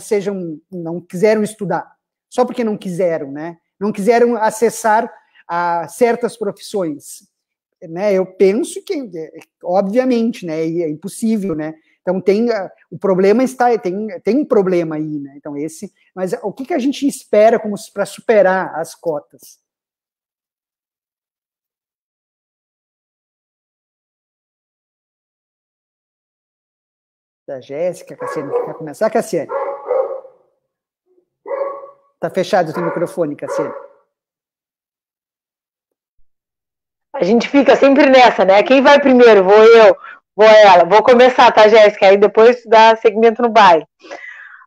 não quiseram estudar, só porque não quiseram, né? Não quiseram acessar a certas profissões, né? Eu penso que, obviamente, né, é impossível, né? Então o problema tem um problema aí, né? Então mas o que a gente espera para superar as cotas? Da Jéssica, Cassiane, quer começar, Cassiane? Tá fechado o teu microfone, Cassiane. A gente fica sempre nessa, né? Quem vai primeiro? Vou eu, vou ela. Vou começar, tá, Jéssica? Aí depois dá segmento no baile.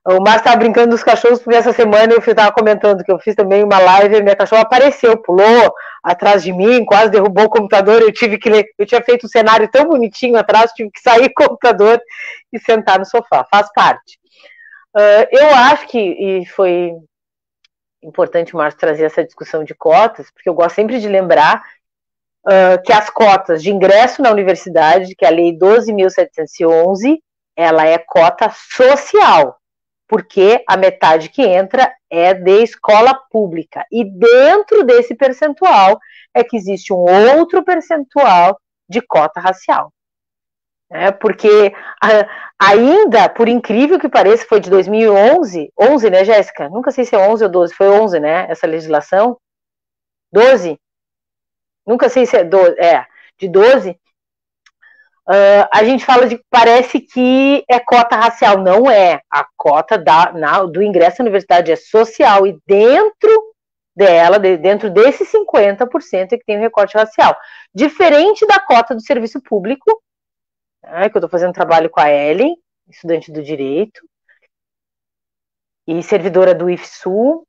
O Márcio estava brincando dos cachorros, porque essa semana eu estava comentando que eu fiz também uma live e minha cachorra apareceu, pulou atrás de mim, quase derrubou o computador. Eu tinha feito um cenário tão bonitinho atrás, tive que sair do computador e sentar no sofá. Faz parte. Eu acho que foi importante o Márcio trazer essa discussão de cotas, porque eu gosto sempre de lembrar que as cotas de ingresso na universidade, que é a Lei 12.711, ela é cota social, porque a metade que entra é de escola pública. E dentro desse percentual é que existe um outro percentual de cota racial. Porque ainda, por incrível que pareça, foi de 2011, 11, né, Jéssica? Nunca sei se é 11 ou 12, foi 11, né, essa legislação? 12? Nunca sei se é 12, de 12. A gente fala de que parece que é cota racial, não é. A cota do ingresso à universidade é social, e dentro dela, dentro desses 50% é que tem o recorte racial. Diferente da cota do serviço público, que eu estou fazendo trabalho com a Ellen, estudante do direito, e servidora do IFSU,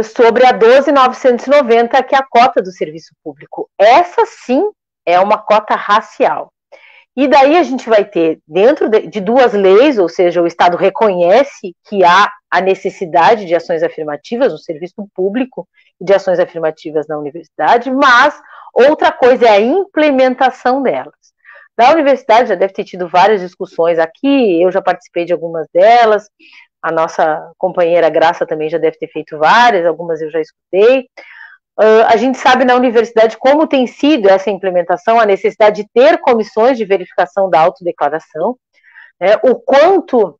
sobre a 12.990, que é a cota do serviço público. Essa sim é uma cota racial. E daí a gente vai ter, dentro de duas leis, ou seja, o Estado reconhece que há a necessidade de ações afirmativas no serviço público e de ações afirmativas na universidade, mas outra coisa é a implementação delas. Da universidade já deve ter tido várias discussões aqui, eu já participei de algumas delas, a nossa companheira Graça também já deve ter feito várias, algumas eu já escutei. A gente sabe na universidade como tem sido essa implementação, a necessidade de ter comissões de verificação da autodeclaração, o quanto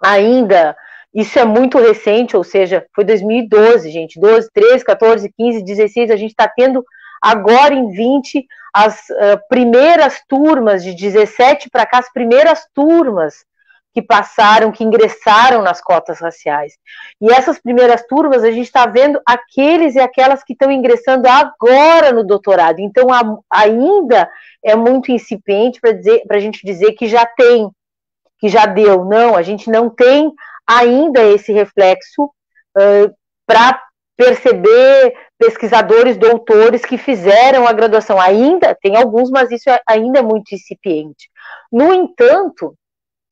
ainda, isso é muito recente, ou seja, foi 2012, gente, 12, 13, 14, 15, 16, a gente está tendo agora em 20 as primeiras turmas, de 17 para cá, as primeiras turmas que passaram, que ingressaram nas cotas raciais. E essas primeiras turmas, a gente está vendo aqueles e aquelas que estão ingressando agora no doutorado. Então, ainda é muito incipiente para a gente dizer que já tem, que já deu. Não, a gente não tem ainda esse reflexo para perceber pesquisadores, doutores que fizeram a graduação. Ainda tem alguns, mas isso ainda é muito incipiente. No entanto,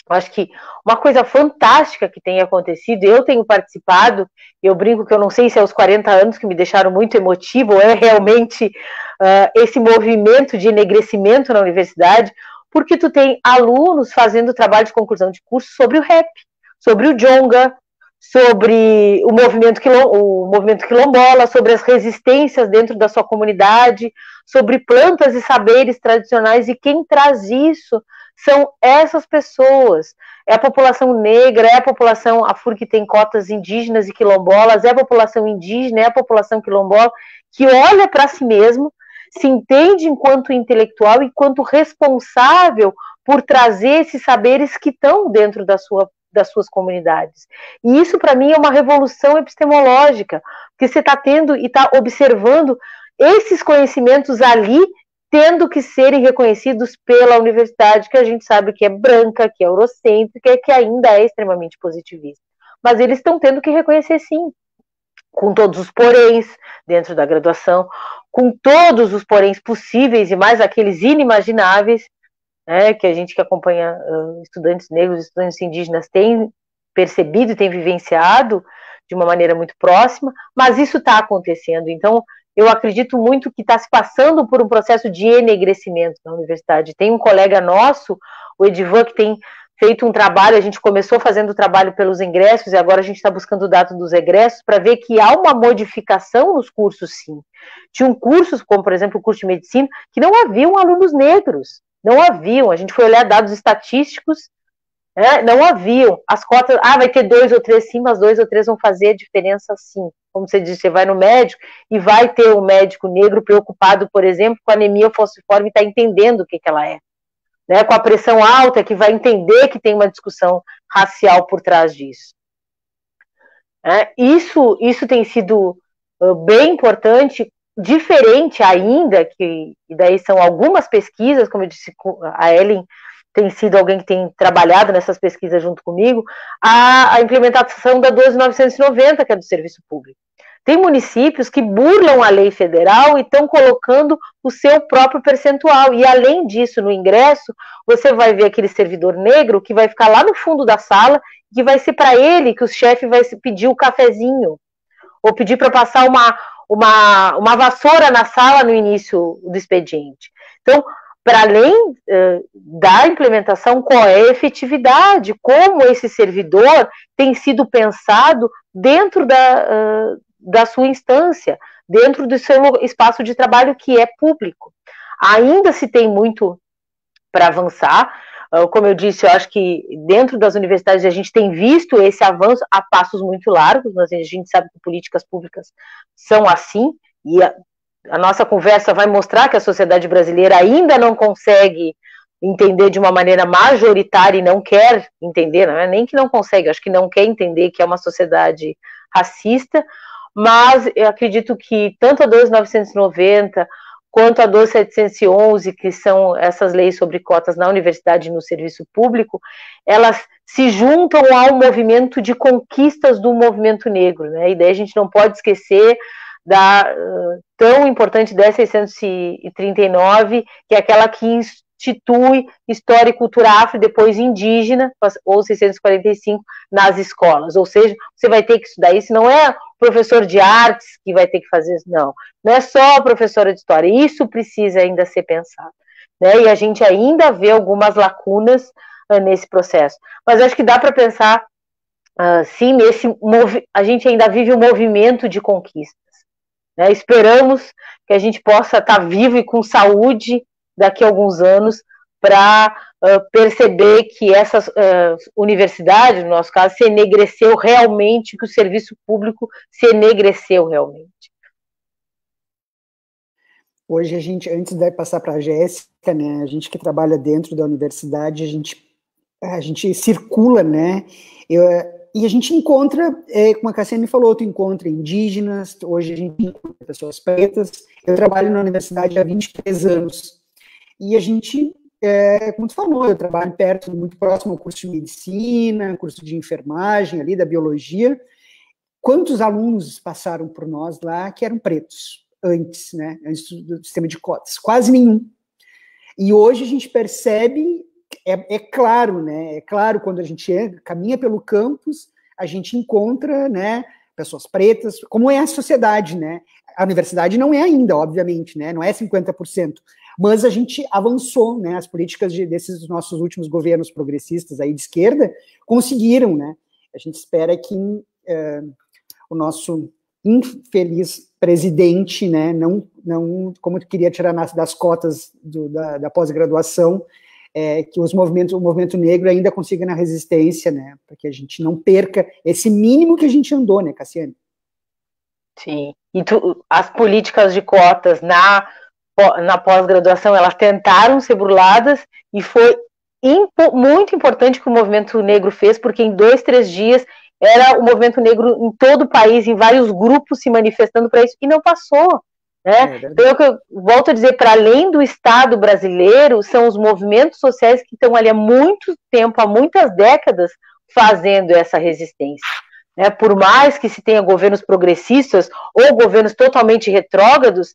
acho que uma coisa fantástica que tem acontecido, eu tenho participado, eu brinco que eu não sei se é os 40 anos que me deixaram muito emotivo, ou é realmente esse movimento de enegrecimento na universidade, porque tu tem alunos fazendo trabalho de conclusão de curso sobre o rap, sobre o Djonga, sobre o movimento quilombola, sobre as resistências dentro da sua comunidade, sobre plantas e saberes tradicionais, e quem traz isso são essas pessoas. É a população negra, é a população afro que tem cotas indígenas e quilombolas, é a população indígena, é a população quilombola, que olha para si mesmo, se entende enquanto intelectual e enquanto responsável por trazer esses saberes que estão dentro das suas comunidades. E isso, para mim, é uma revolução epistemológica, porque você está tendo e está observando esses conhecimentos ali, tendo que serem reconhecidos pela universidade, que a gente sabe que é branca, que é eurocêntrica, que ainda é extremamente positivista. Mas eles estão tendo que reconhecer, sim, com todos os poréns dentro da graduação, com todos os poréns possíveis e mais aqueles inimagináveis, né, que a gente que acompanha estudantes negros, estudantes indígenas tem percebido e tem vivenciado de uma maneira muito próxima, mas isso está acontecendo. Então, eu acredito muito que está se passando por um processo de enegrecimento na universidade. Tem um colega nosso, o Edivan, que tem feito um trabalho, a gente começou fazendo o trabalho pelos ingressos e agora a gente está buscando o dado dos egressos para ver que há uma modificação nos cursos, sim. Tinham cursos, como por exemplo o curso de medicina, que não haviam alunos negros, não haviam, a gente foi olhar dados estatísticos, né, não haviam, as cotas, vai ter 2 ou 3 sim, mas 2 ou 3 vão fazer a diferença sim. Como você disse, você vai no médico e vai ter um médico negro preocupado, por exemplo, com anemia falciforme e está entendendo o que ela é. Né, com a pressão alta, que vai entender que tem uma discussão racial por trás disso. Isso tem sido bem importante, diferente ainda, e daí são algumas pesquisas, como eu disse, a Ellen tem sido alguém que tem trabalhado nessas pesquisas junto comigo, a implementação da 12.990, que é do serviço público. Tem municípios que burlam a lei federal e estão colocando o seu próprio percentual. E, além disso, no ingresso, você vai ver aquele servidor negro que vai ficar lá no fundo da sala, que vai ser para ele que o chefe vai pedir o cafezinho, ou pedir para passar uma vassoura na sala no início do expediente. Então, para além da implementação, qual é a efetividade, como esse servidor tem sido pensado dentro da sua instância, dentro do seu espaço de trabalho que é público. Ainda se tem muito para avançar, como eu disse, eu acho que dentro das universidades a gente tem visto esse avanço a passos muito largos, mas a gente sabe que políticas públicas são assim, e a nossa conversa vai mostrar que a sociedade brasileira ainda não consegue entender de uma maneira majoritária e não quer entender, não é nem que não consegue, acho que não quer entender que é uma sociedade racista, mas eu acredito que tanto a 12.990 quanto a 12.711, que são essas leis sobre cotas na universidade e no serviço público, elas se juntam ao movimento de conquistas do movimento negro, né? E daí a gente não pode esquecer da tão importante 10.639, que é aquela que institui História e Cultura Afro, depois indígena, ou 645, nas escolas. Ou seja, você vai ter que estudar isso, não é o professor de artes que vai ter que fazer isso, não é só a professora de história, isso precisa ainda ser pensado, né? E a gente ainda vê algumas lacunas nesse processo, mas acho que dá para pensar, sim, a gente ainda vive um movimento de conquistas, né? Esperamos que a gente possa estar vivo e com saúde daqui a alguns anos para perceber que essa universidade, no nosso caso, se enegreceu realmente, que o serviço público se enegreceu realmente. Hoje a gente, antes de passar para a Jéssica, né, a gente que trabalha dentro da universidade, a gente circula, né, e a gente encontra, como a Cassiane falou, tu encontra indígenas, hoje a gente encontra pessoas pretas. Eu trabalho na universidade há 23 anos, e a gente, como tu falou, eu trabalho perto, muito próximo ao curso de medicina, curso de enfermagem ali, da biologia. Quantos alunos passaram por nós lá que eram pretos antes, né, antes do sistema de cotas? Quase nenhum. E hoje a gente percebe, é claro, né, é claro, quando a gente caminha pelo campus, a gente encontra, né, pessoas pretas, como é a sociedade, né? A universidade não é ainda, obviamente, né, não é 50%, mas a gente avançou, né, as políticas desses nossos últimos governos progressistas aí de esquerda conseguiram, né? A gente espera que o nosso infeliz presidente, né, não como queria tirar das cotas da pós-graduação, que o movimento negro ainda consiga na resistência, né, para que a gente não perca esse mínimo que a gente andou, né, Cassiane? Sim, e as políticas de cotas na pós-graduação, elas tentaram ser burladas, e foi muito importante que o movimento negro fez, porque em 2, 3 dias era o movimento negro em todo o país, em vários grupos se manifestando para isso, e não passou. Né? Então, eu volto a dizer, para além do Estado brasileiro, são os movimentos sociais que estão ali há muito tempo, há muitas décadas, fazendo essa resistência. Né? Por mais que se tenha governos progressistas ou governos totalmente retrógrados,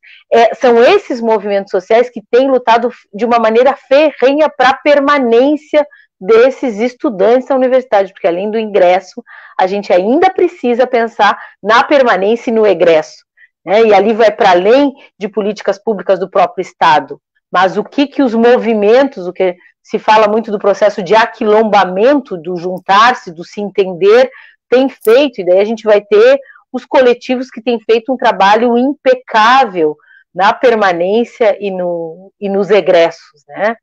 são esses movimentos sociais que têm lutado de uma maneira ferrenha para a permanência desses estudantes da universidade, porque além do ingresso, a gente ainda precisa pensar na permanência e no egresso. E ali vai para além de políticas públicas do próprio Estado. Mas o que os movimentos, o que se fala muito do processo de aquilombamento, do juntar-se, do se entender, tem feito, e daí a gente vai ter os coletivos que têm feito um trabalho impecável na permanência e nos egressos, né?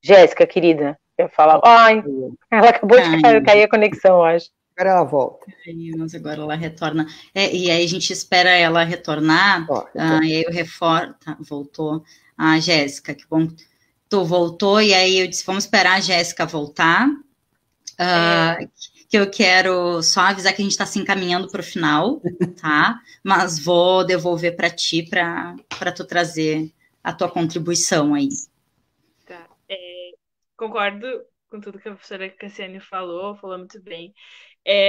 Jéssica, querida, eu falo, ela acabou de cair a conexão, eu acho. Agora ela volta. Mas agora ela retorna. E aí a gente espera ela retornar. E aí eu reforço. Tá, voltou. Jéssica, que bom. Tu voltou, e aí eu disse, vamos esperar a Jéssica voltar. Que eu quero só avisar que a gente está se encaminhando para o final, tá? Mas vou devolver para ti, para tu trazer a tua contribuição aí. Tá. Concordo com tudo que a professora Cassiane falou muito bem.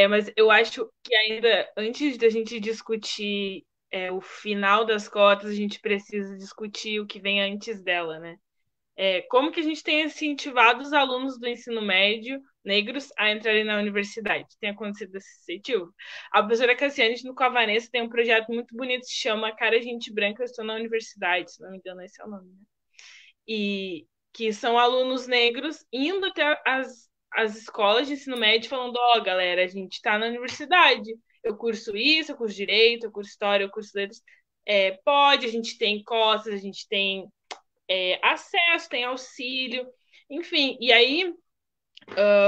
Mas eu acho que ainda, antes da gente discutir o final das cotas, a gente precisa discutir o que vem antes dela, né? Como que a gente tem incentivado os alunos do ensino médio negros a entrarem na universidade? Tem acontecido esse incentivo? A professora Cassiane, junto com a Vanessa, tem um projeto muito bonito que se chama Cara Gente Branca, Eu Estou na Universidade, se não me engano, esse é o nome, né? E que são alunos negros indo até as escolas de ensino médio falando, galera, a gente está na universidade, eu curso isso, eu curso Direito, eu curso História, eu curso Letras, a gente tem cotas, a gente tem acesso, tem auxílio, enfim, e aí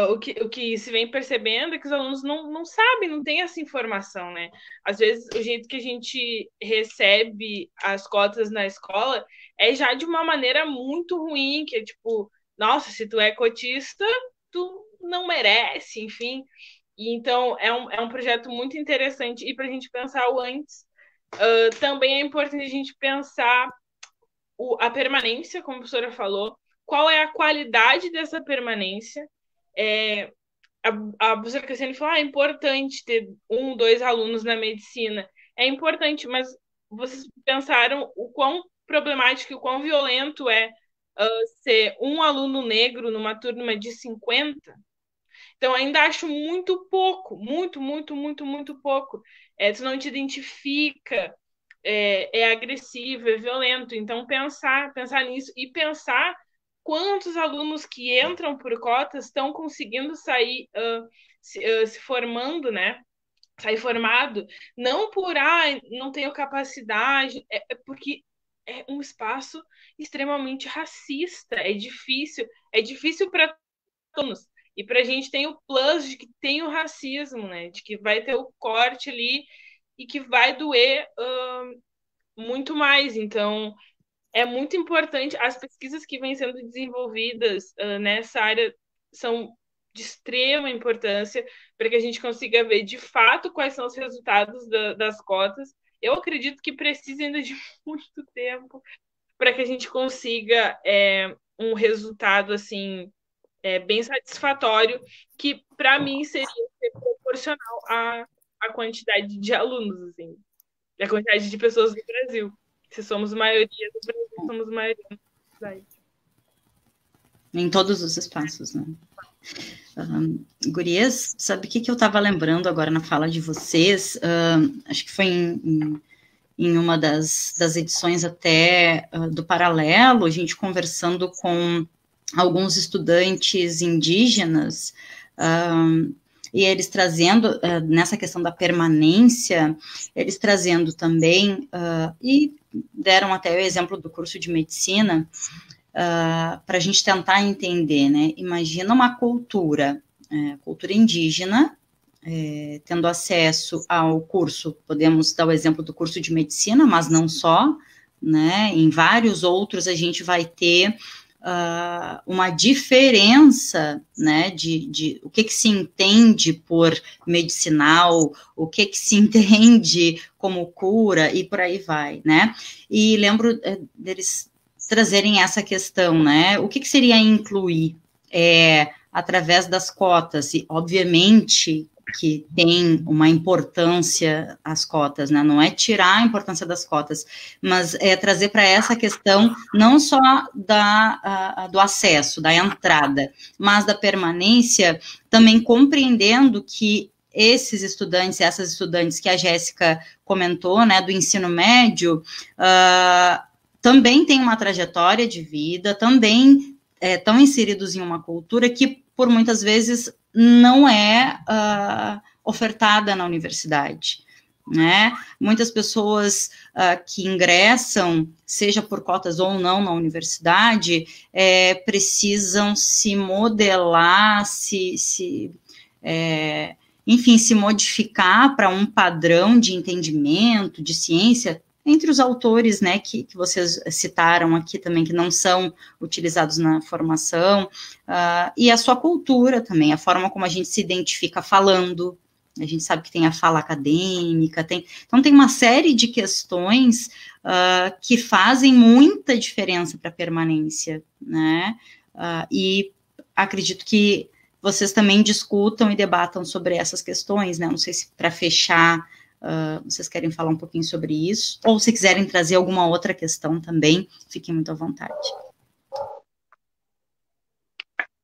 o que se vem percebendo é que os alunos não sabem, não têm essa informação, né? Às vezes, o jeito que a gente recebe as cotas na escola é já de uma maneira muito ruim, que é tipo, nossa, se tu é cotista, tu não merece, enfim. E então, é um projeto muito interessante, e para a gente pensar o antes, também é importante a gente pensar a permanência, como a professora falou, qual é a qualidade dessa permanência. A professora Cassiane falou, é importante ter 1, 2 alunos na medicina. É importante, mas vocês pensaram o quão problemático e o quão violento ser um aluno negro numa turma de 50? Então, ainda acho muito pouco, muito, muito, muito, muito pouco. Tu não te identifica, é agressivo, é violento. Então, pensar nisso e pensar quantos alunos que entram por cotas estão conseguindo sair se formando, né? Sair formado, não por não tenho capacidade, porque é um espaço extremamente racista, é difícil para todos. E para a gente tem o plus de que tem o racismo, né? De que vai ter o corte ali e que vai doer muito mais. Então, é muito importante. As pesquisas que vêm sendo desenvolvidas nessa área são de extrema importância para que a gente consiga ver de fato quais são os resultados das cotas. Eu acredito que precisa ainda de muito tempo para que a gente consiga um resultado assim bem satisfatório, que para mim seria proporcional à quantidade de alunos, assim, e a quantidade de pessoas do Brasil. Se somos maioria do Brasil, somos maioria da cidade. Em todos os espaços, né? Gurias, sabe o que eu estava lembrando agora na fala de vocês? Acho que foi em uma das edições até do Paralelo, a gente conversando com alguns estudantes indígenas, e eles trazendo, nessa questão da permanência, eles trazendo também, e deram até o exemplo do curso de medicina, para a gente tentar entender, né? Imagina uma cultura indígena, tendo acesso ao curso, podemos dar o exemplo do curso de medicina, mas não só, né? Em vários outros a gente vai ter uma diferença, né, de o que se entende por medicinal, o que se entende como cura, e por aí vai, né? E lembro deles trazerem essa questão, né? O que seria incluir através das cotas, e obviamente que tem uma importância as cotas, né? Não é tirar a importância das cotas, mas é trazer para essa questão não só do acesso, da entrada, mas da permanência, também compreendendo que esses estudantes, essas estudantes que a Jéssica comentou, né, do ensino médio, também têm uma trajetória de vida, também estão inseridos em uma cultura que, por muitas vezes, não é ofertada na universidade, né? Muitas pessoas que ingressam, seja por cotas ou não na universidade, precisam se modelar, enfim, se modificar para um padrão de entendimento, de ciência, entre os autores, né, que vocês citaram aqui também, que não são utilizados na formação, e a sua cultura também, a forma como a gente se identifica falando, a gente sabe que tem a fala acadêmica, então tem uma série de questões que fazem muita diferença para a permanência, né, e acredito que vocês também discutam e debatam sobre essas questões, né, não sei se para fechar, vocês querem falar um pouquinho sobre isso, ou se quiserem trazer alguma outra questão também, fiquem muito à vontade.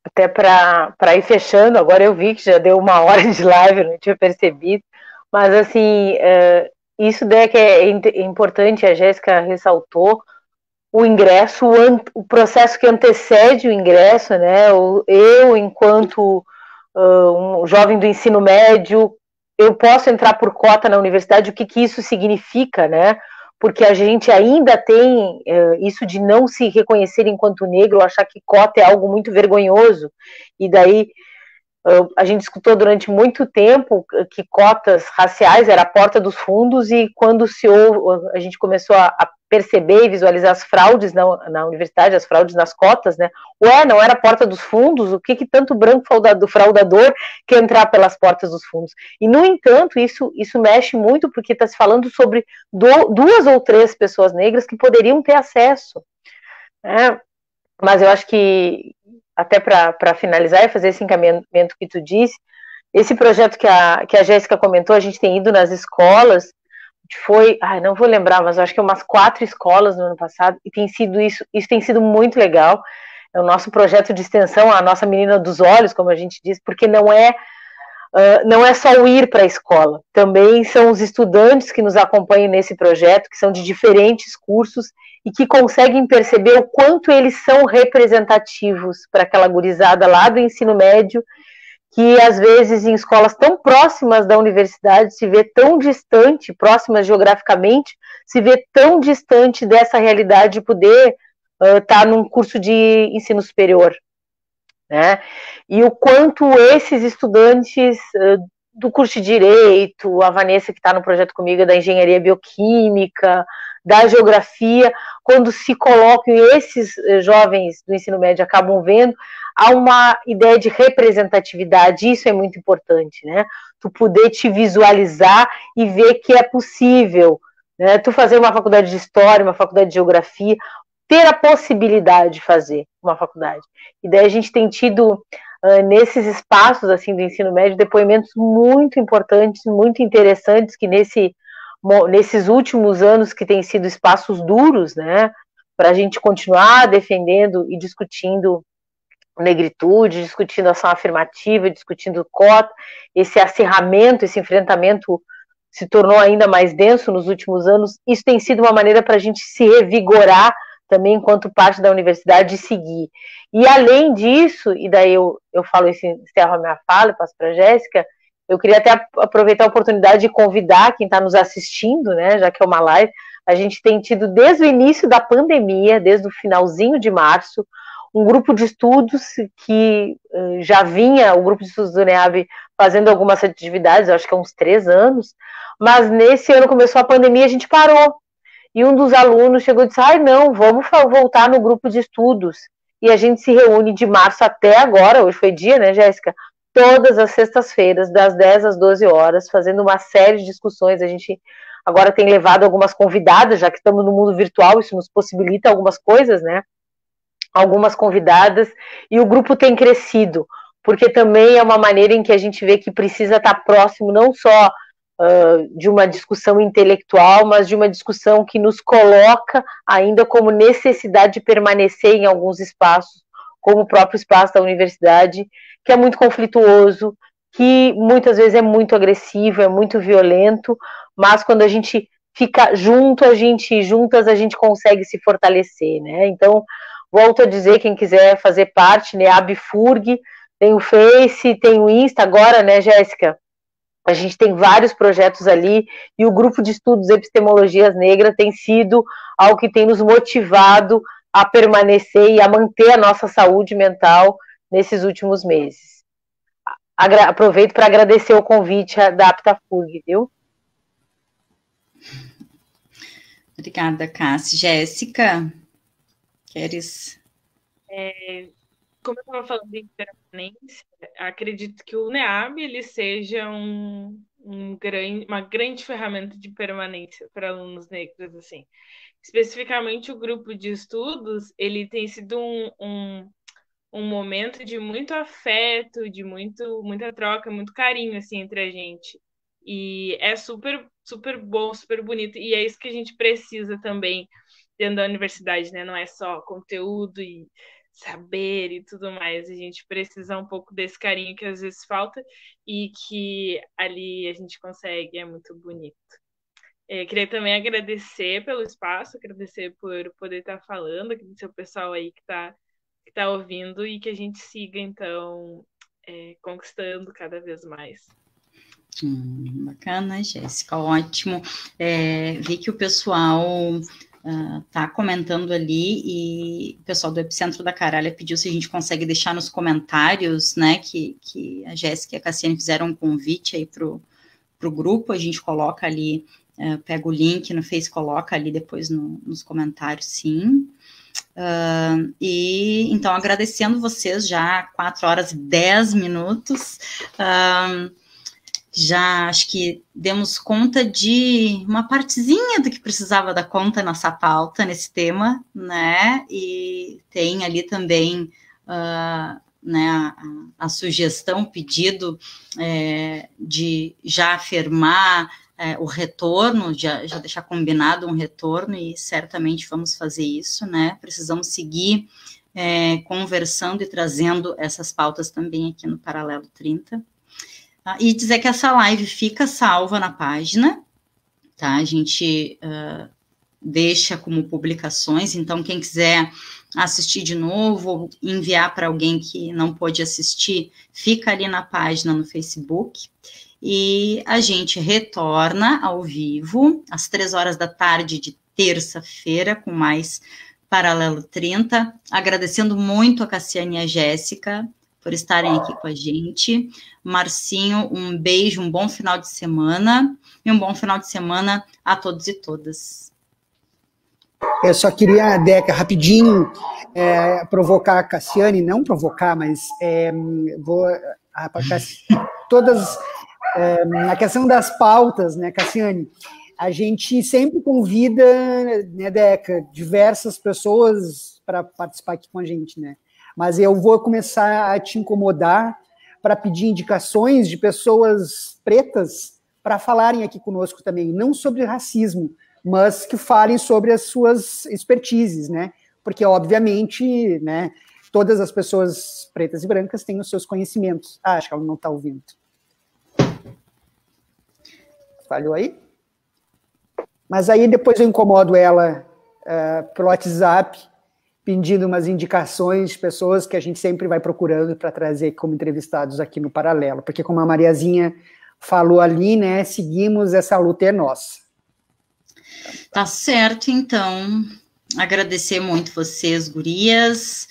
Até para ir fechando, agora eu vi que já deu 1 hora de live, eu não tinha percebido, mas assim, isso daí que é importante, a Jéssica ressaltou, o ingresso, o processo que antecede o ingresso, né, eu enquanto um jovem do ensino médio, eu posso entrar por cota na universidade, o que isso significa, né? Porque a gente ainda tem isso de não se reconhecer enquanto negro, achar que cota é algo muito vergonhoso, e daí a gente escutou durante muito tempo que cotas raciais era a porta dos fundos, e quando a gente começou a perceber e visualizar as fraudes na universidade, as fraudes nas cotas, né? Não era a porta dos fundos? O que tanto branco fraudador quer entrar pelas portas dos fundos? E, no entanto, isso mexe muito, porque está se falando sobre 2 ou 3 pessoas negras que poderiam ter acesso, né? Mas eu acho que, até para finalizar e fazer esse encaminhamento que tu disse, esse projeto que a Jéssica comentou, a gente tem ido nas escolas, não vou lembrar, mas eu acho que umas 4 escolas no ano passado, e tem sido isso tem sido muito legal. É o nosso projeto de extensão, a nossa menina dos olhos, como a gente diz, porque não é só o ir para a escola, também são os estudantes que nos acompanham nesse projeto, que são de diferentes cursos, e que conseguem perceber o quanto eles são representativos para aquela gurizada lá do ensino médio, que às vezes em escolas tão próximas da universidade se vê tão distante, próximas geograficamente, se vê tão distante dessa realidade de poder estar num curso de ensino superior, né? E o quanto esses estudantes do curso de Direito, a Vanessa que está no projeto comigo, da Engenharia Bioquímica, da Geografia, quando se colocam, e esses jovens do ensino médio acabam vendo, há uma ideia de representatividade, isso é muito importante, né? Tu poder te visualizar e ver que é possível, né? Tu fazer uma faculdade de História, uma faculdade de Geografia, ter a possibilidade de fazer uma faculdade. E daí a gente tem tido, nesses espaços assim do ensino médio, depoimentos muito importantes, muito interessantes, que nesses últimos anos, que têm sido espaços duros, né, para a gente continuar defendendo e discutindo negritude, discutindo ação afirmativa, discutindo cota, esse acirramento, esse enfrentamento se tornou ainda mais denso nos últimos anos. Isso tem sido uma maneira para a gente se revigorar também enquanto parte da universidade, e seguir. E além disso, e daí eu falo isso, encerro a minha fala e passo para a Jéssica, Eu queria até aproveitar a oportunidade de convidar quem está nos assistindo, né, já que é uma live. A gente tem tido, desde o início da pandemia, desde o finalzinho de março, um grupo de estudos que já vinha, o grupo de estudos do NEAB, fazendo algumas atividades, acho que há uns 3 anos, mas nesse ano começou a pandemia, a gente parou. E um dos alunos chegou e disse, não, vamos voltar no grupo de estudos. E a gente se reúne de março até agora, hoje foi dia, né, Jéssica? Todas as sextas-feiras, das 10 às 12 horas, fazendo uma série de discussões. A gente agora tem levado algumas convidadas, já que estamos no mundo virtual, isso nos possibilita algumas coisas, né? Algumas convidadas, e o grupo tem crescido, porque também é uma maneira em que a gente vê que precisa estar próximo, não só de uma discussão intelectual, mas de uma discussão que nos coloca ainda como necessidade de permanecer em alguns espaços, como o próprio espaço da universidade, que é muito conflituoso, que muitas vezes é muito agressivo, é muito violento, mas quando a gente fica junto, juntas a gente consegue se fortalecer, né? Então, volto a dizer, quem quiser fazer parte, né, ABFURG, tem o Face, tem o Insta agora, né, Jéssica? A gente tem vários projetos ali, e o grupo de estudos Epistemologias Negras tem sido algo que tem nos motivado a permanecer e a manter a nossa saúde mental nesses últimos meses. Aproveito para agradecer o convite da APTAFURG, viu? Obrigada, Cássia. Jéssica, queres? Como eu estava falando de permanência, acredito que o NEAB ele seja uma grande ferramenta de permanência para alunos negros, assim. Especificamente o grupo de estudos, ele tem sido um momento de muito afeto, de muita troca, muito carinho, assim, entre a gente. E é super, super bom, super bonito. E é isso que a gente precisa também dentro da universidade, né? Não é só conteúdo e saber e tudo mais. A gente precisa um pouco desse carinho que às vezes falta e que ali a gente consegue. É muito bonito. Queria também agradecer pelo espaço, agradecer por poder estar falando, agradecer o pessoal aí que está ouvindo e que a gente siga, então, conquistando cada vez mais. Bacana, Jéssica, ótimo. Vi que o pessoal tá comentando ali, e o pessoal do Epicentro da Caralha pediu se a gente consegue deixar nos comentários, né, que a Jéssica e a Cassiane fizeram um convite aí pro grupo, a gente coloca ali, pega o link no Face, coloca ali depois nos comentários, sim. E então, agradecendo vocês, já 4 horas e 10 minutos, já acho que demos conta de uma partezinha do que precisava dar conta nessa pauta, nesse tema, né, e tem ali também, né, a sugestão, pedido de já afirmar o retorno, já deixar combinado um retorno, e certamente vamos fazer isso, né, precisamos seguir conversando e trazendo essas pautas também aqui no Paralelo 30, e dizer que essa live fica salva na página, tá, a gente deixa como publicações, então quem quiser assistir de novo, ou enviar para alguém que não pôde assistir, fica ali na página no Facebook, e a gente retorna ao vivo, às 3 horas da tarde de terça-feira, com mais Paralelo 30, agradecendo muito a Cassiane e a Jéssica por estarem aqui com a gente. Marcinho, um beijo, um bom final de semana, e um bom final de semana a todos e todas. Eu só queria, Deca, rapidinho, provocar a Cassiane, não provocar, mas na questão das pautas, né, Cassiane, a gente sempre convida, né, Deca, diversas pessoas para participar aqui com a gente, né, mas eu vou começar a te incomodar para pedir indicações de pessoas pretas para falarem aqui conosco também, não sobre racismo, mas que falem sobre as suas expertises, né? Porque, obviamente, né, todas as pessoas pretas e brancas têm os seus conhecimentos. Acho que ela não está ouvindo. Falhou aí? Mas aí depois eu incomodo ela pelo WhatsApp, pedindo umas indicações de pessoas que a gente sempre vai procurando para trazer como entrevistados aqui no Paralelo. Porque, como a Mariazinha falou ali, né? Seguimos, essa luta é nossa. Tá certo, então. Agradecer muito vocês, gurias.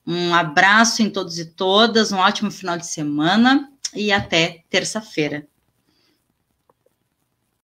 Um abraço em todos e todas, um ótimo final de semana e até terça-feira.